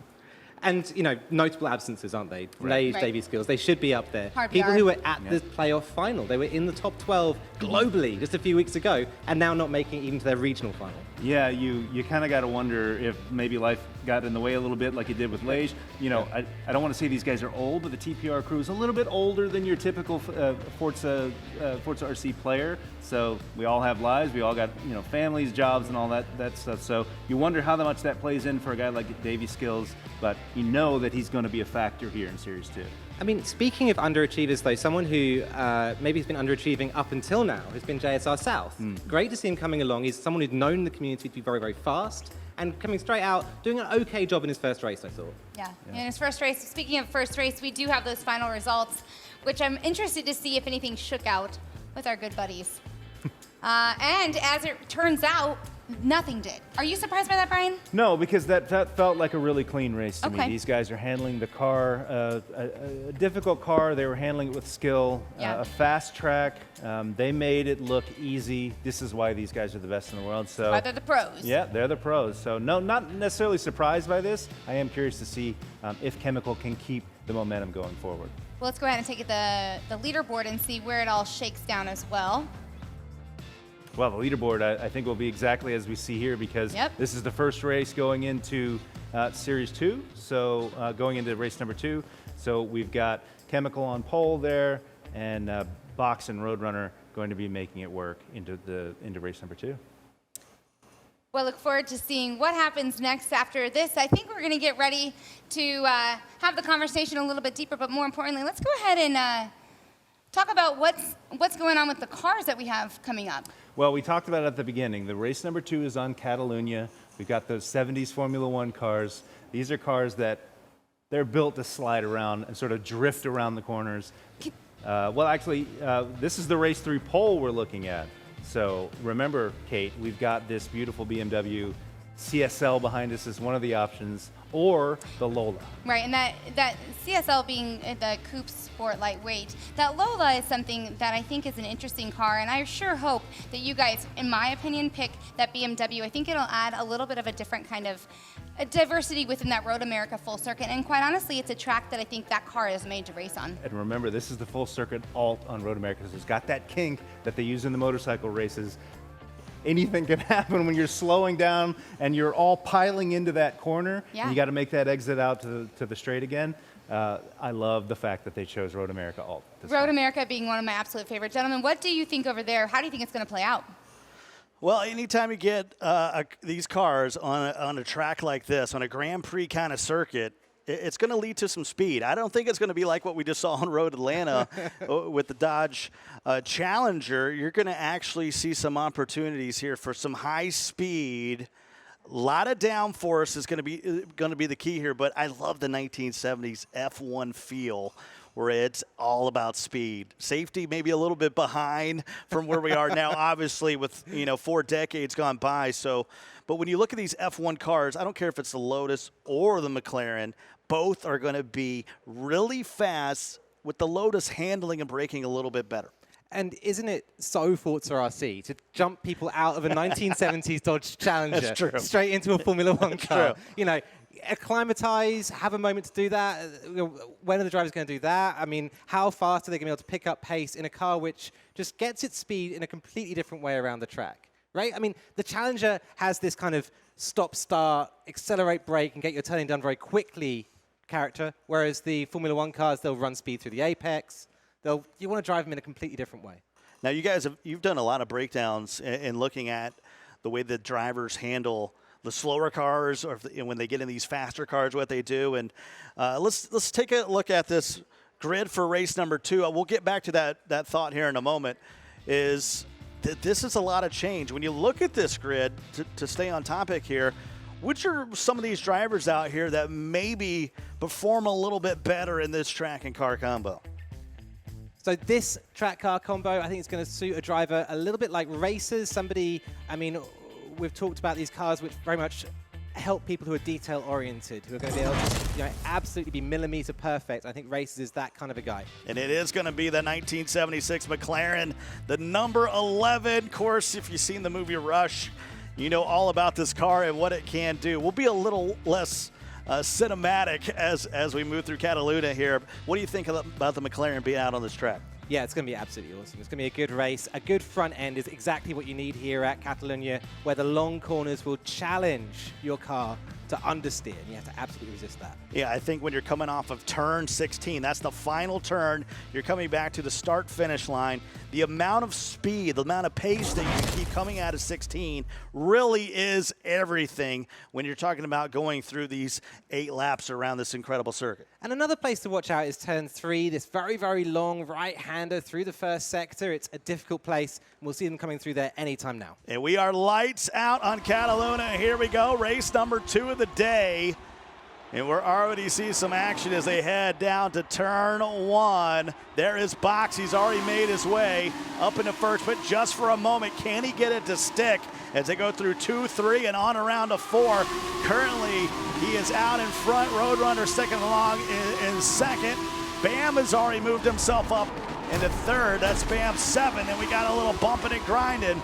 Speaker 5: And, you know, notable absences, aren't they? Lage,
Speaker 1: Right.
Speaker 5: Davey Skills, they should be up there.
Speaker 1: Hard
Speaker 5: People
Speaker 1: PR.
Speaker 5: who were at the playoff final, they were in the top 12 globally just a few weeks ago, and now not making it even to their regional final.
Speaker 2: Yeah, you kind of got to wonder if maybe life got in the way a little bit like it did with Lage. You know, I don't want to say these guys are old, but the TPR crew is a little bit older than your typical Forza RC player. So we all have lives, we all got, you know, families, jobs, and all that stuff. So you wonder how much that plays in for a guy like Davey Skills, but you know that he's going to be a factor here in Series 2.
Speaker 5: I mean, speaking of underachievers, though, someone who maybe has been underachieving up until now has been JSR South. Great to see him coming along. He's someone who's known the community to be very, very fast and coming straight out, doing an okay job in his first race, I thought.
Speaker 1: Yeah, in his first race, speaking of first race, we do have those final results, which I'm interested to see if anything shook out with our good buddies. And as it turns out, nothing did. Are you surprised by that, Brian?
Speaker 2: No, because that felt like a really clean race to me.
Speaker 1: Okay.
Speaker 2: These guys are handling the car, a difficult car. They were handling it with skill,
Speaker 1: Yeah.
Speaker 2: a fast track. They made it look easy. This is why these guys are the best in the world. So
Speaker 1: Why they're the pros.
Speaker 2: yeah, they're the pros. So no, not necessarily surprised by this. I am curious to see if Chemical can keep the momentum going forward.
Speaker 1: Well, let's go ahead and take the leaderboard and see where it all shakes down as well.
Speaker 2: Well, the leaderboard, I think, will be exactly as we see here because
Speaker 1: Yep.
Speaker 2: this is the first race going into Series 2, so going into race number 2. So we've got Chemical on pole there, and Box and Roadrunner going to be making it work into race number 2.
Speaker 1: Well, look forward to seeing what happens next after this. I think we're going to get ready to have the conversation a little bit deeper, but more importantly, let's go ahead and talk about what's going on with the cars that we have coming up.
Speaker 2: Well, we talked about it at the beginning. The race number 2 is on Catalunya. We've got those 70s Formula One cars. These are cars that they're built to slide around and sort of drift around the corners. Well, actually, this is the race 3 pole we're looking at. So remember, Kate, we've got this beautiful BMW CSL behind us as one of the options, or the Lola.
Speaker 1: Right, and that CSL being the Coupe Sport Lightweight, that Lola is something that I think is an interesting car, and I sure hope that you guys, in my opinion, pick that BMW. I think it'll add a little bit of a different kind of a diversity within that Road America full circuit, and quite honestly, it's a track that I think that car is made to race on.
Speaker 2: And remember, this is the full circuit alt on Road America, so it's got that kink that they use in the motorcycle races. Anything can happen when you're slowing down and you're all piling into that corner.
Speaker 1: Yeah.
Speaker 2: And you got to make that exit out to the straight again. I love the fact that they chose Road America alt.
Speaker 1: Road America being one of my absolute favorite. Gentlemen, what do you think over there? How do you think it's going to play out?
Speaker 4: Well, anytime you get these cars on a track like this, on a Grand Prix kind of circuit, it's going to lead to some speed. I don't think it's going to be like what we just saw on Road Atlanta with the Dodge Challenger. You're going to actually see some opportunities here for some high speed. A lot of downforce is going to be the key here, but I love the 1970s F1 feel where it's all about speed. Safety maybe a little bit behind from where we are now, obviously, with 4 decades gone by. So, but when you look at these F1 cars, I don't care if it's the Lotus or the McLaren, both are going to be really fast, with the Lotus handling and braking a little bit better.
Speaker 5: And isn't it so ForzaRC to jump people out of a 1970s Dodge Challenger
Speaker 4: That's true.
Speaker 5: straight into a Formula One car?
Speaker 4: true.
Speaker 5: You know, acclimatize, have a moment to do that. When are the drivers going to do that? I mean, how fast are they going to be able to pick up pace in a car which just gets its speed in a completely different way around the track, right? I mean, the Challenger has this kind of stop, start, accelerate, brake, and get your turning done very quickly character, whereas the Formula One cars, they'll run speed through the apex. You want to drive them in a completely different way.
Speaker 4: Now, you guys you've done a lot of breakdowns in looking at the way the drivers handle the slower cars, or when they get in these faster cars, what they do. And let's take a look at this grid for race number 2. We'll get back to that thought here in a moment. Is that this is a lot of change. When you look at this grid, to stay on topic here, which are some of these drivers out here that maybe perform a little bit better in this track and car combo?
Speaker 5: So this track car combo, I think it's going to suit a driver a little bit like racers. Somebody, I mean, we've talked about these cars which very much help people who are detail-oriented, who are going to be able to absolutely be millimeter perfect. I think racers is that kind of a guy.
Speaker 4: And it is going to be the 1976 McLaren, the number 11. Of course, if you've seen the movie Rush, you know all about this car and what it can do. We'll be a little less cinematic as we move through Catalunya here. What do you think about the McLaren being out on this track?
Speaker 5: Yeah, it's going to be absolutely awesome. It's going to be a good race. A good front end is exactly what you need here at Catalunya, where the long corners will challenge your car to understeer, and you have to absolutely resist that.
Speaker 4: Yeah, I think when you're coming off of turn 16, that's the final turn, you're coming back to the start-finish line. The amount of speed, the amount of pace that you keep coming out of 16 really is everything when you're talking about going through these 8 laps around this incredible circuit.
Speaker 5: And another place to watch out is turn 3, this very, very long right-hander through the first sector. It's a difficult place, and we'll see them coming through there anytime now.
Speaker 4: And we are lights out on Catalunya. Here we go, race number 2 of the day. And we're already seeing some action as they head down to turn 1. There is Box. He's already made his way up into first, but just for a moment, can he get it to stick as they go through 2, 3, and on around to 4. Currently, he is out in front. Roadrunner second along in second. Bam has already moved himself up into third. That's Bam 7, and we got a little bumping and grinding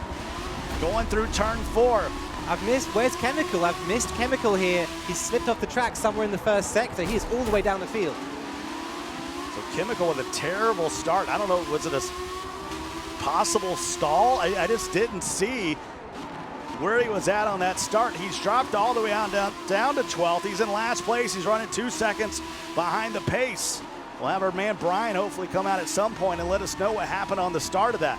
Speaker 4: going through turn 4.
Speaker 5: I've missed, where's Chemical? I've missed Chemical here. He's slipped off the track somewhere in the first sector. He is all the way down the field.
Speaker 4: So Chemical with a terrible start. I don't know, was it a possible stall? I just didn't see where he was at on that start. He's dropped all the way down to 12th. He's in last place. He's running 2 seconds behind the pace. We'll have our man Brian hopefully come out at some point and let us know what happened on the start of that.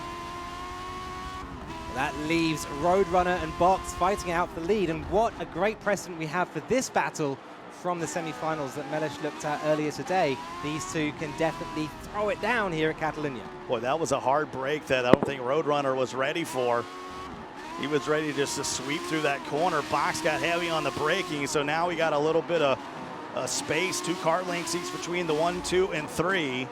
Speaker 5: That leaves Roadrunner and Box fighting out for the lead. And what a great precedent we have for this battle from the semi-finals that Melish looked at earlier today. These two can definitely throw it down here at Catalunya.
Speaker 4: Boy, that was a hard break that I don't think Roadrunner was ready for. He was ready just to sweep through that corner. Box got heavy on the braking, so now we got a little bit of space, 2 kart lengths each between the 1, 2, and 3.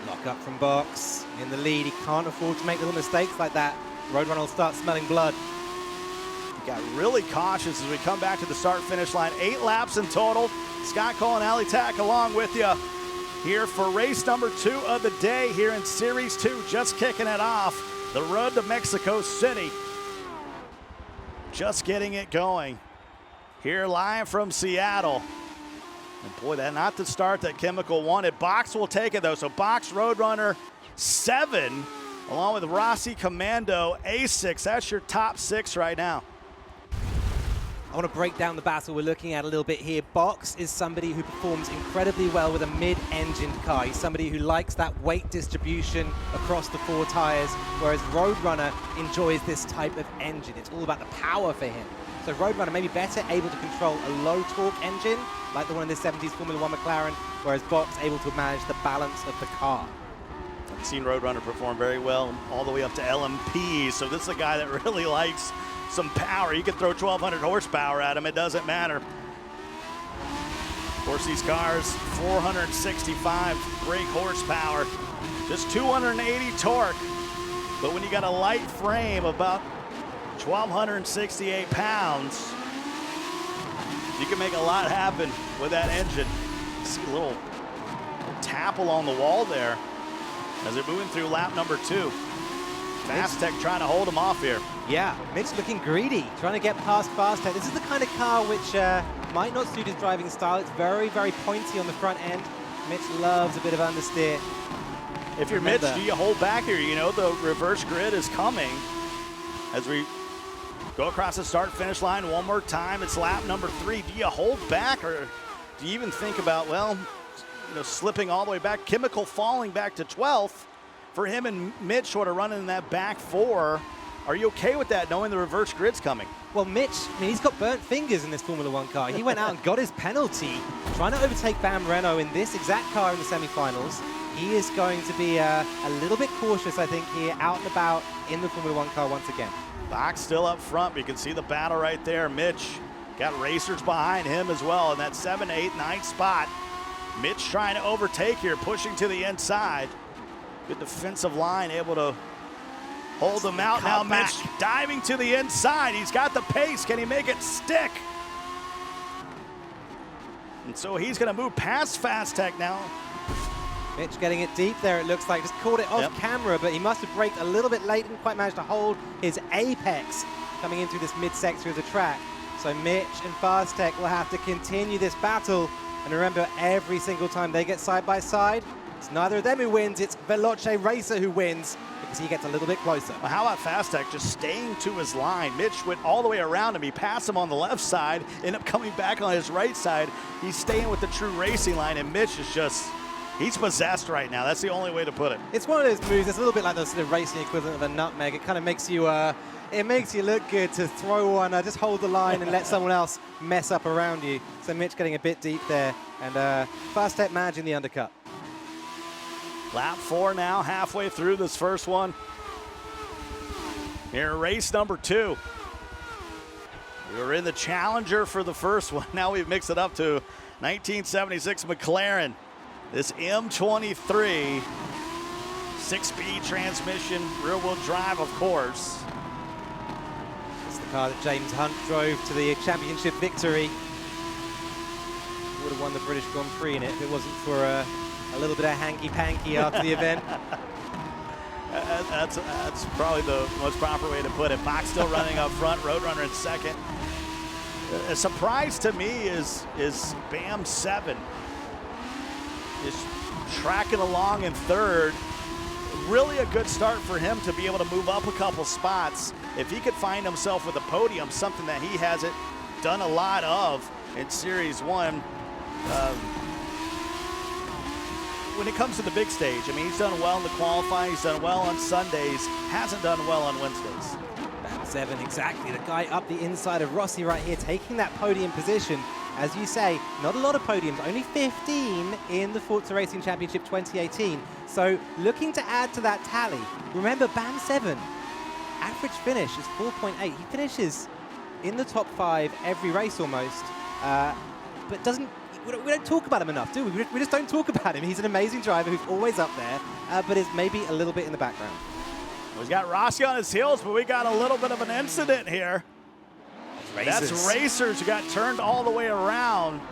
Speaker 5: Lock up from Box in the lead. He can't afford to make little mistakes like that. Roadrunner will start smelling blood.
Speaker 4: He got really cautious as we come back to the start-finish line. 8 laps in total. Scott Cole and Ali Tack along with you here for race number 2 of the day here in Series 2. Just kicking it off. The road to Mexico City. Just getting it going. Here live from Seattle. And boy, that not the start that Chemical wanted. Box will take it though. So Box, Roadrunner 7. Along with Rossi, Commando, A6. That's your top 6 right now.
Speaker 5: I want to break down the battle we're looking at a little bit here. Box is somebody who performs incredibly well with a mid-engined car. He's somebody who likes that weight distribution across the 4 tires, whereas Roadrunner enjoys this type of engine. It's all about the power for him. So Roadrunner may be better able to control a low-torque engine, like the one in the 70s Formula 1 McLaren, whereas Box able to manage the balance of the car.
Speaker 4: I've seen Roadrunner perform very well all the way up to LMP, so this is a guy that really likes some power. You can throw 1,200 horsepower at him, it doesn't matter. Of course, these cars, 465 brake horsepower, just 280 torque, but when you got a light frame of about 1,268 pounds, you can make a lot happen with that engine. See a little tap along the wall there as they're moving through lap number 2. Fastech trying to hold him off here.
Speaker 5: Yeah, Mitch looking greedy, trying to get past Fastech. This is the kind of car which might not suit his driving style. It's very, very pointy on the front end. Mitch loves a bit of understeer.
Speaker 4: If you're Mitch, do you hold back here? You know the reverse grid is coming as we go across the start-finish line one more time. It's lap number 3. Do you hold back, or do you even think about, well, you know, slipping all the way back? Chemical falling back to 12th. For him and Mitch sort of running in that back 4. Are you okay with that, knowing the reverse grid's coming?
Speaker 5: Well, Mitch, I mean, he's got burnt fingers in this Formula 1 car. He went out and got his penalty, trying to overtake Bam Renault in this exact car in the semi-finals. He is going to be a little bit cautious, I think, here, out and about in the Formula 1 car once again.
Speaker 4: Box still up front, but you can see the battle right there. Mitch got racers behind him as well in that 7, 8, 9 spot. Mitch trying to overtake here, pushing to the inside. Good defensive line, able to hold them out. Now Mitch diving to the inside. He's got the pace. Can he make it stick? And so he's going to move past FastTech now.
Speaker 5: Mitch getting it deep there, it looks like. Just caught it off camera, but he must have braked a little bit late, didn't quite manage to hold his apex coming into this mid-sector of the track. So Mitch and FastTech will have to continue this battle. And remember, every single time they get side by side, it's neither of them who wins, it's Veloce Racer who wins, because he gets a little bit closer.
Speaker 4: Well, how about FastTech just staying to his line? Mitch went all the way around him. He passed him on the left side, ended up coming back on his right side. He's staying with the true racing line, and Mitch is just, he's possessed right now. That's the only way to put it.
Speaker 5: It's one of those moves, it's a little bit like the sort of racing equivalent of a nutmeg. It kind of makes you, it makes you look good to throw one, just hold the line and let someone else mess up around you. So Mitch getting a bit deep there, and FastTech managing the undercut.
Speaker 4: Lap 4 now, halfway through this first one. Here, race number 2. We were in the Challenger for the first one. Now we've mixed it up to 1976 McLaren. This M23, 6-speed transmission, rear-wheel drive, of course.
Speaker 5: It's the car that James Hunt drove to the championship victory. Would have won the British Grand Prix in it if it wasn't for a little bit of hanky-panky after the event.
Speaker 4: That's probably the most proper way to put it. Fox still running up front, Roadrunner in second. A surprise to me is Bam 7 is tracking along in third. Really a good start for him to be able to move up a couple spots. If he could find himself with a podium, something that he hasn't done a lot of in Series 1. When it comes to the big stage, I mean, he's done well in the qualifying, he's done well on Sundays, hasn't done well on Wednesdays.
Speaker 5: Bam 7, exactly. The guy up the inside of Rossi right here, taking that podium position. As you say, not a lot of podiums, only 15 in the Forza Racing Championship 2018. So looking to add to that tally. Remember, Bam 7, average finish is 4.8. He finishes in the top 5 every race almost, but doesn't. We don't talk about him enough, do we? We just don't talk about him. He's an amazing driver who's always up there, but is maybe a little bit in the background.
Speaker 4: Well, he's got Rossi on his heels, but we got a little bit of an incident here. That's Racers who got turned all the way around.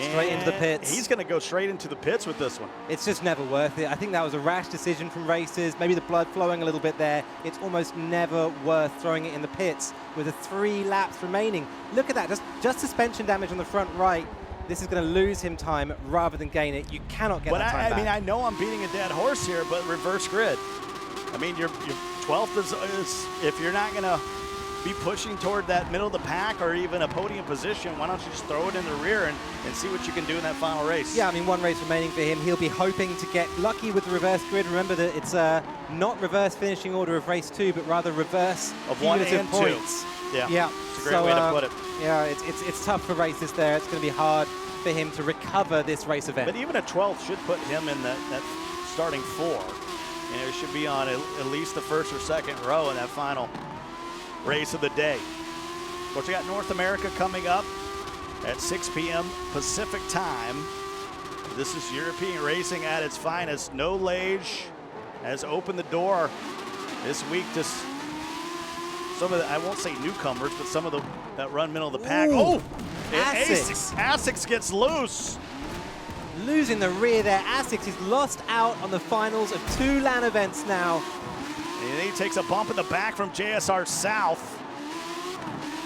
Speaker 5: Straight into the pits.
Speaker 4: He's going to go straight into the pits with this one.
Speaker 5: It's just never worth it. I think that was a rash decision from Racers. Maybe the blood flowing a little bit there. It's almost never worth throwing it in the pits with the 3 laps remaining. Look at that, just suspension damage on the front right. This is going to lose him time rather than gain it. You cannot get that time back.
Speaker 4: I mean, I know I'm beating a dead horse here, but reverse grid. I mean, your 12th is if you're not going to be pushing toward that middle of the pack or even a podium position, why don't you just throw it in the rear and see what you can do in that final race?
Speaker 5: Yeah, I mean, 1 race remaining for him. He'll be hoping to get lucky with the reverse grid. Remember that it's not reverse finishing order of race 2, but rather reverse
Speaker 4: of 1 and 2.
Speaker 5: points.
Speaker 4: Yeah, it's a great way to put it.
Speaker 5: Yeah, it's tough for Racers there. It's going to be hard for him to recover this race event.
Speaker 4: But even a 12th should put him in that starting 4. You know, he should be on at least the first or second row in that final race of the day. Of course, we got North America coming up at 6 p.m. Pacific time. This is European racing at its finest. No Lage has opened the door this week to some of the, I won't say newcomers, but some of the that run middle of the pack.
Speaker 5: Ooh,
Speaker 4: oh, Asics gets loose.
Speaker 5: Losing the rear there. Asics is lost out on the finals of 2 LAN events now.
Speaker 4: And he takes a bump in the back from JSR South.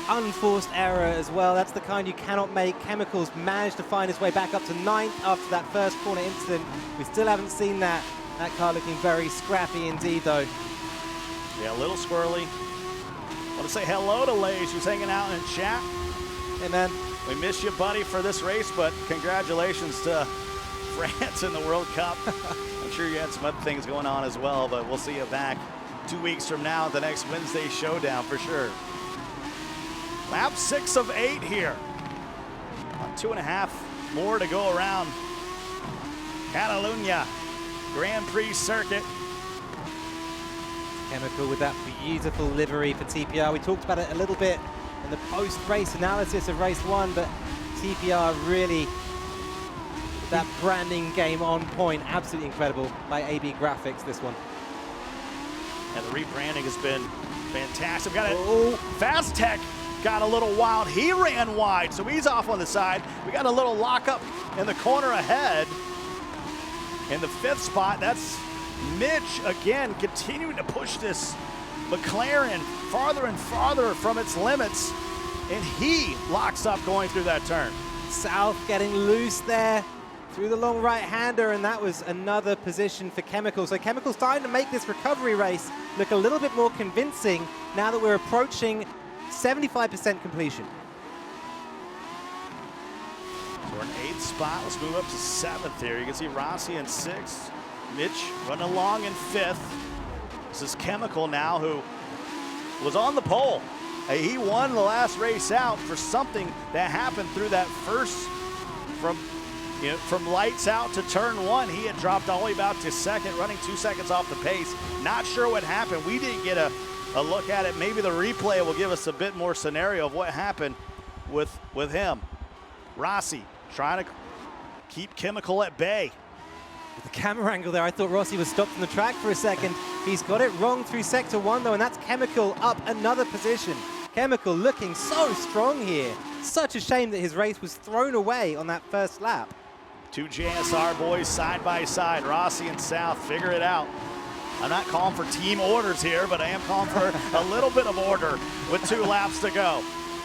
Speaker 5: Unforced error as well. That's the kind you cannot make. Chemicals managed to find his way back up to 9th after that first corner incident. We still haven't seen that. That car looking very scrappy indeed, though.
Speaker 4: Yeah, a little squirrely. Want to say hello to Lage, who's hanging out in chat.
Speaker 5: Hey, man.
Speaker 4: We miss you, buddy, for this race, but congratulations to France in the World Cup. I'm sure you had some other things going on as well, but we'll see you back 2 weeks from now at the next Wednesday showdown for sure. Lap 6 of 8 here. 2.5 more to go around Catalunya Grand Prix circuit.
Speaker 5: Chemical with that beautiful livery for TPR. We talked about it a little bit in the post-race analysis of race 1, but TPR really That branding game on point, absolutely incredible by AB Graphics, this one.
Speaker 4: And the rebranding has been fantastic. Got it. Fast Tech got a little wild. He ran wide, so he's off on the side. We got a little lockup in the corner ahead. In the 5th spot, that's Mitch again continuing to push this McLaren farther and farther from its limits, and he locks up going through that turn.
Speaker 5: South getting loose there through the long right-hander, and that was another position for Chemical. So Chemical's starting to make this recovery race look a little bit more convincing now that we're approaching 75% completion.
Speaker 4: So we're in 8th spot. Let's move up to 7th here. You can see Rossi in 6th. Mitch running along in 5th. This is Chemical now, who was on the pole. He won the last race out for something that happened through that first from lights out to turn 1. He had dropped all the way about to 2nd, running 2 seconds off the pace. Not sure what happened. We didn't get a look at it. Maybe the replay will give us a bit more scenario of what happened with him. Rossi trying to keep Chemical at bay.
Speaker 5: With the camera angle there, I thought Rossi was stopped on the track for a second. He's got it wrong through Sector 1 though, and that's Chemical up another position. Chemical looking so strong here. Such a shame that his race was thrown away on that first lap.
Speaker 4: 2 JSR boys side by side. Rossi and South figure it out. I'm not calling for team orders here, but I am calling for a little bit of order with 2 laps to go.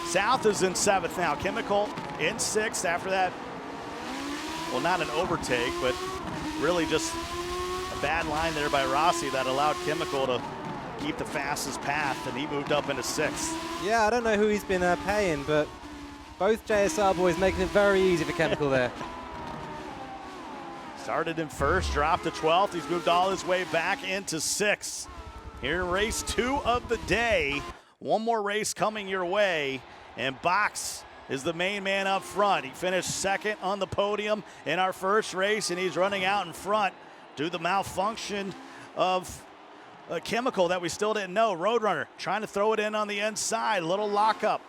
Speaker 4: South is in 7th now. Chemical in 6th after that. Well, not an overtake, but really just a bad line there by Rossi that allowed Chemical to keep the fastest path, and he moved up into 6th.
Speaker 5: Yeah, I don't know who he's been paying, but both JSR boys making it very easy for Chemical there.
Speaker 4: Started in 1st, dropped to 12th. He's moved all his way back into 6th. Here in race 2 of the day. One more race coming your way, and Box is the main man up front. He finished 2nd on the podium in our first race, and he's running out in front due to the malfunction of a Chemical that we still didn't know. Roadrunner trying to throw it in on the inside, a little lockup.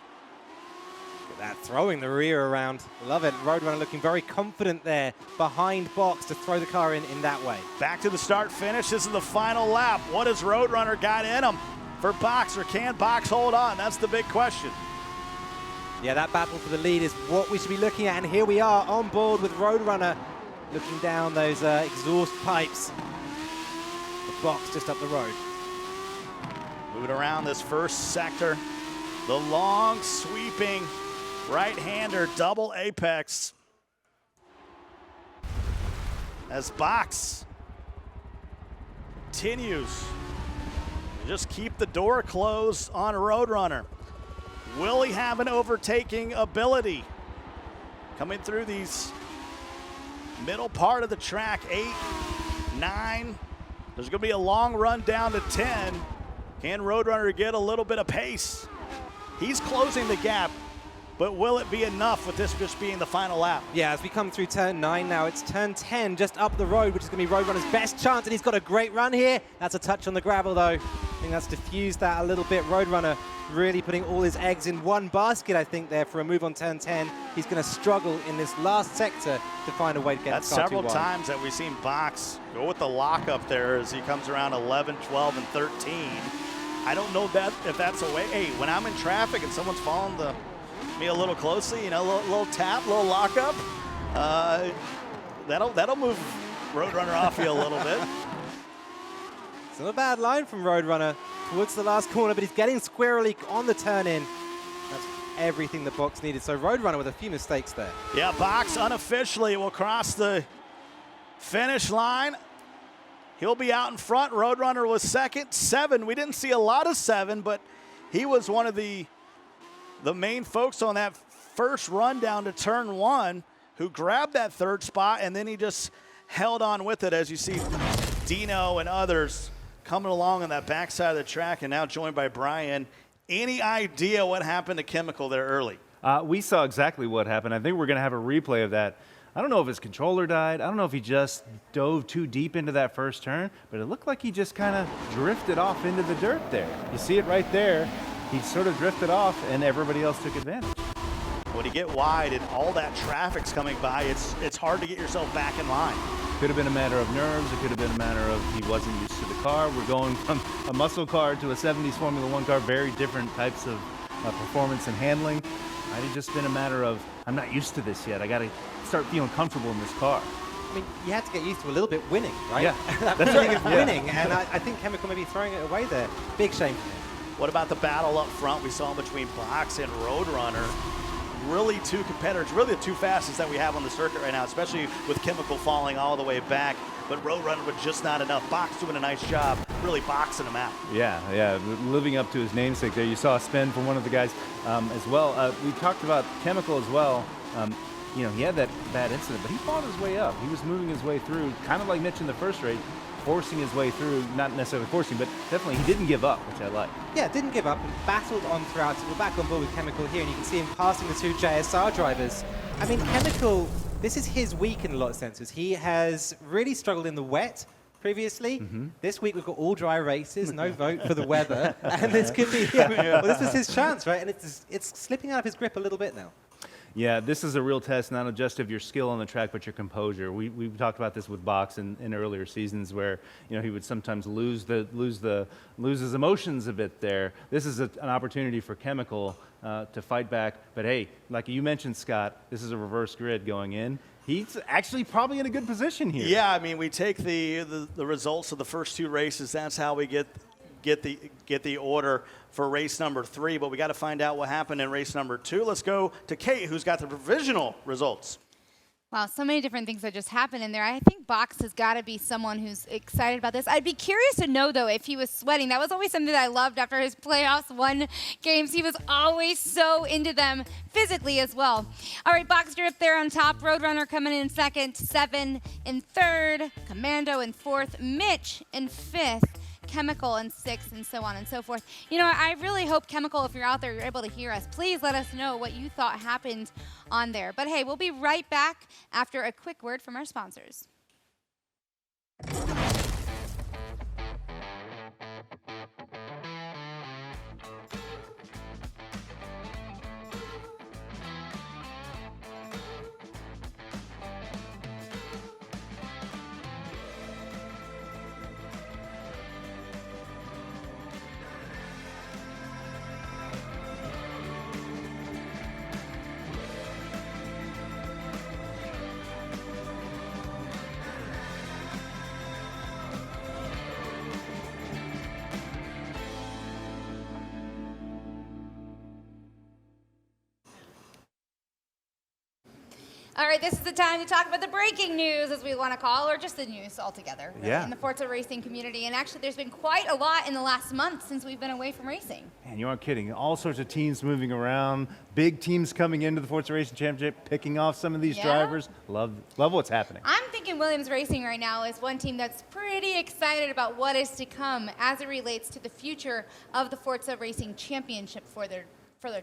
Speaker 5: That throwing the rear around. Love it. Roadrunner looking very confident there behind Box to throw the car in that way.
Speaker 4: Back to the start finish. This is the final lap. What has Roadrunner got in him for Box, or can Box hold on? That's the big question.
Speaker 5: Yeah, that battle for the lead is what we should be looking at, and here we are on board with Roadrunner looking down those exhaust pipes. The Box just up the road.
Speaker 4: Moving around this first sector. The long sweeping right-hander double apex. As Box continues to just keep the door closed on Roadrunner. Will he have an overtaking ability? Coming through these middle part of the track, 8, 9. There's gonna be a long run down to 10. Can Roadrunner get a little bit of pace? He's closing the gap, but will it be enough with this just being the final lap?
Speaker 5: Yeah, as we come through turn 9 now, it's turn 10 just up the road, which is going to be Roadrunner's best chance, and he's got a great run here. That's a touch on the gravel, though. I think that's diffused that a little bit. Roadrunner really putting all his eggs in one basket, I think, there for a move on turn 10. He's going to struggle in this last sector to find a way to get
Speaker 4: That's several times that we've seen Box go with the lockup there as he comes around 11, 12, and 13. I don't know if that's a way. Hey, when I'm in traffic and someone's following me a little closely, you know, little tap, little lockup, that'll move Roadrunner off you a little bit.
Speaker 5: It's not a bad line from Roadrunner towards the last corner, but he's getting squarely on the turn-in. That's everything the Box needed. So Roadrunner with a few mistakes there.
Speaker 4: Yeah, Box unofficially will cross the finish line. He'll be out in front. Roadrunner was 2nd. 7, we didn't see a lot of 7, but he was one of the main folks on that first run down to turn 1 who grabbed that 3rd spot, and then he just held on with it, as you see Dino and others coming along on that backside of the track, and now joined by Brian. Any idea what happened to Chemical there early?
Speaker 2: We saw exactly what happened. I think we're going to have a replay of that. I don't know if his controller died. I don't know if he just dove too deep into that first turn, but it looked like he just kind of drifted off into the dirt there. You see it right there. He sort of drifted off, and everybody else took advantage.
Speaker 4: When you get wide and all that traffic's coming by, it's hard to get yourself back in line.
Speaker 2: Could have been a matter of nerves. It could have been a matter of he wasn't used to the car. We're going from a muscle car to a 70s Formula One car, very different types of performance and handling. Might have just been a matter of, I'm not used to this yet. I got to start feeling comfortable in this car.
Speaker 5: I mean, you had to get used to a little bit winning, right?
Speaker 2: Yeah,
Speaker 5: that
Speaker 2: that's
Speaker 5: feeling
Speaker 2: right.
Speaker 5: of winning, and I think Chemical may be throwing it away there. Big shame for him.
Speaker 4: What about the battle up front we saw between Box and Roadrunner? Really two competitors, really the two fastest that we have on the circuit right now, especially with Chemical falling all the way back. But Roadrunner was just not enough. Box doing a nice job, really boxing him out.
Speaker 2: Yeah, living up to his namesake there. You saw a spin from one of the guys as well. We talked about Chemical as well. You know, he had that bad incident, but he fought his way up. He was moving his way through, kind of like Mitch in the first race, forcing his way through, not necessarily forcing, but definitely he didn't give up, which I like.
Speaker 5: Yeah, didn't give up and battled on throughout. So we're back on board with Chemical here, and you can see him passing the two JSR drivers. I mean, Chemical, this is his week in a lot of senses. He has really struggled in the wet previously. This week we've got all dry races, no vote for the weather, and this could be, well, this was his chance, right? And it's slipping out of his grip a little bit now.
Speaker 2: Yeah, this is a real test, not just of your skill on the track, but your composure. We've talked about this with Box in earlier seasons, where he would sometimes lose his emotions a bit there. This is an opportunity for Chemical to fight back. But hey, like you mentioned, Scott, this is a reverse grid going in. He's actually probably in a good position here.
Speaker 4: Yeah, I mean, we take the results of the first two races. That's how we get the order for race number 3, but we got to find out what happened in race number 2. Let's go to Kate, who's got the provisional results.
Speaker 1: Wow, so many different things that just happened in there. I think Box has got to be someone who's excited about this. I'd be curious to know, though, if he was sweating. That was always something that I loved after his playoffs 1 games. He was always so into them physically as well. All right, Box, you're up there on top. Roadrunner coming in second, 7 in third, Commando in fourth, Mitch in fifth, Chemical in 6th, and so on and so forth. I really hope, Chemical, if you're out there, you're able to hear us. Please let us know what you thought happened on there. But hey, we'll be right back after a quick word from our sponsors. All right, this is the time to talk about the breaking news, as we want to call, or just the news altogether, really, in the Forza racing community. And actually, there's been quite a lot in the last month since we've been away from racing.
Speaker 2: And you aren't kidding. All sorts of teams moving around, big teams coming into the Forza Racing Championship, picking off some of these drivers. Love what's happening.
Speaker 1: I'm thinking Williams Racing right now is one team that's pretty excited about what is to come as it relates to the future of the Forza Racing Championship for their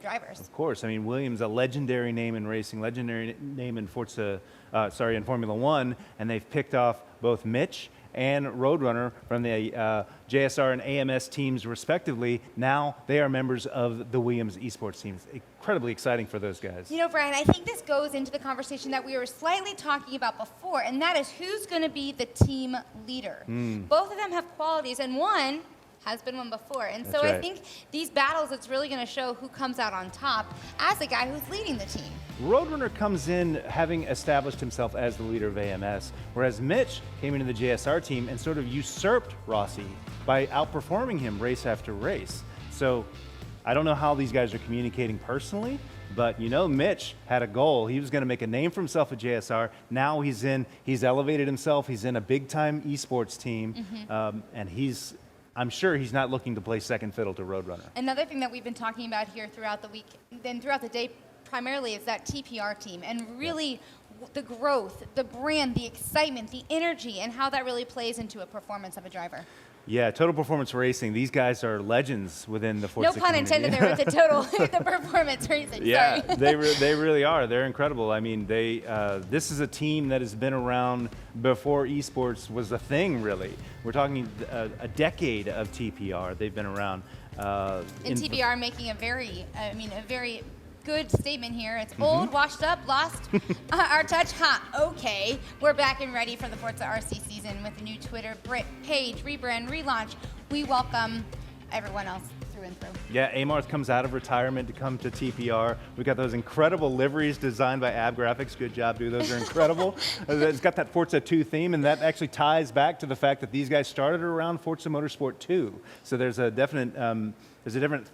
Speaker 1: drivers.
Speaker 2: Of course. I mean, Williams, a legendary name in racing, legendary name in in Formula One, and they've picked off both Mitch and Roadrunner from the JSR and AMS teams, respectively. Now they are members of the Williams esports teams. Incredibly exciting for those guys.
Speaker 1: Brian, I think this goes into the conversation that we were slightly talking about before, and that is who's going to be the team leader. Both of them have qualities, and one has been one before. And so I think these battles, it's really going to show who comes out on top as the guy who's leading the team.
Speaker 2: Roadrunner comes in having established himself as the leader of AMS, whereas Mitch came into the JSR team and sort of usurped Rossi by outperforming him race after race. So I don't know how these guys are communicating personally, but Mitch had a goal. He was going to make a name for himself at JSR. Now he's elevated himself. He's in a big-time esports team, and I'm sure he's not looking to play second fiddle to Roadrunner.
Speaker 1: Another thing that we've been talking about here throughout the week, then throughout the day primarily, is that TPR team, and really the growth, the brand, the excitement, the energy, and how that really plays into a performance of a driver.
Speaker 2: Yeah, Total Performance Racing. These guys are legends within the Forza
Speaker 1: community. No pun intended there with the Performance Racing.
Speaker 2: Yeah,
Speaker 1: sorry.
Speaker 2: they really are. They're incredible. I mean, this is a team that has been around before esports was a thing, really. We're talking a decade of TPR. They've been around.
Speaker 1: And TPR making a very good statement here. It's old, washed up, lost our touch. Okay. We're back and ready for the Forza RC season with a new Twitter page, rebrand, relaunch. We welcome everyone else through and through.
Speaker 2: Yeah, Amarth comes out of retirement to come to TPR. We got those incredible liveries designed by Ab Graphics. Good job, dude. Those are incredible. It's got that Forza 2 theme, and that actually ties back to the fact that these guys started around Forza Motorsport 2. So there's a definite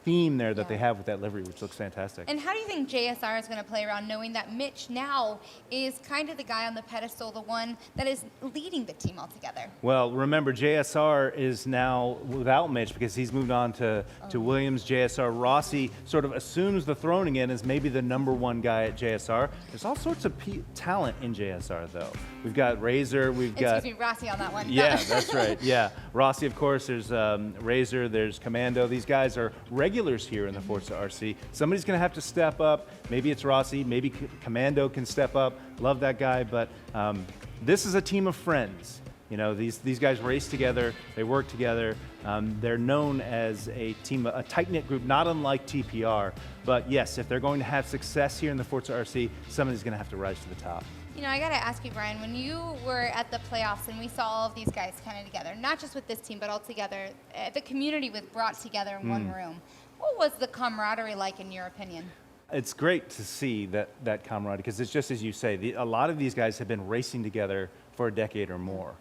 Speaker 2: theme there that they have with that livery, which looks fantastic.
Speaker 1: And how do you think JSR is going to play around knowing that Mitch now is kind of the guy on the pedestal, the one that is leading the team altogether?
Speaker 2: Well, remember, JSR is now without Mitch because he's moved on to Williams. JSR Rossi sort of assumes the throne again as maybe the #1 guy at JSR. There's all sorts of talent in JSR, though. We've got Razor,
Speaker 1: Excuse me, Rossi on that one.
Speaker 2: Yeah, that's right, yeah. Rossi, of course, there's Razor, there's Commando. These guys are regulars here in the Forza RC. Somebody's going to have to step up. Maybe it's Rossi, maybe Commando can step up. Love that guy, but this is a team of friends. You know, these guys race together, they work together. They're known as a team, a tight-knit group, not unlike TPR. But yes, if they're going to have success here in the Forza RC, somebody's going to have to rise to the top.
Speaker 1: You know, I got to ask you, Brian, when you were at the playoffs and we saw all of these guys kind of together, not just with this team, but all together, the community was brought together in one room. What was the camaraderie like, in your opinion?
Speaker 2: It's great to see that camaraderie, because it's just as you say, a lot of these guys have been racing together for a decade or more.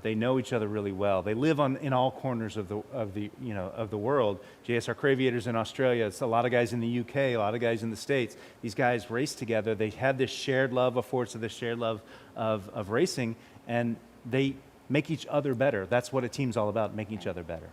Speaker 2: They know each other really well. They live in all corners of the world. JSR Craviators in Australia. It's a lot of guys in the UK, a lot of guys in the States. These guys race together. They have this shared love of Forza, this shared love of racing, and they make each other better. That's what a team's all about, making each other better.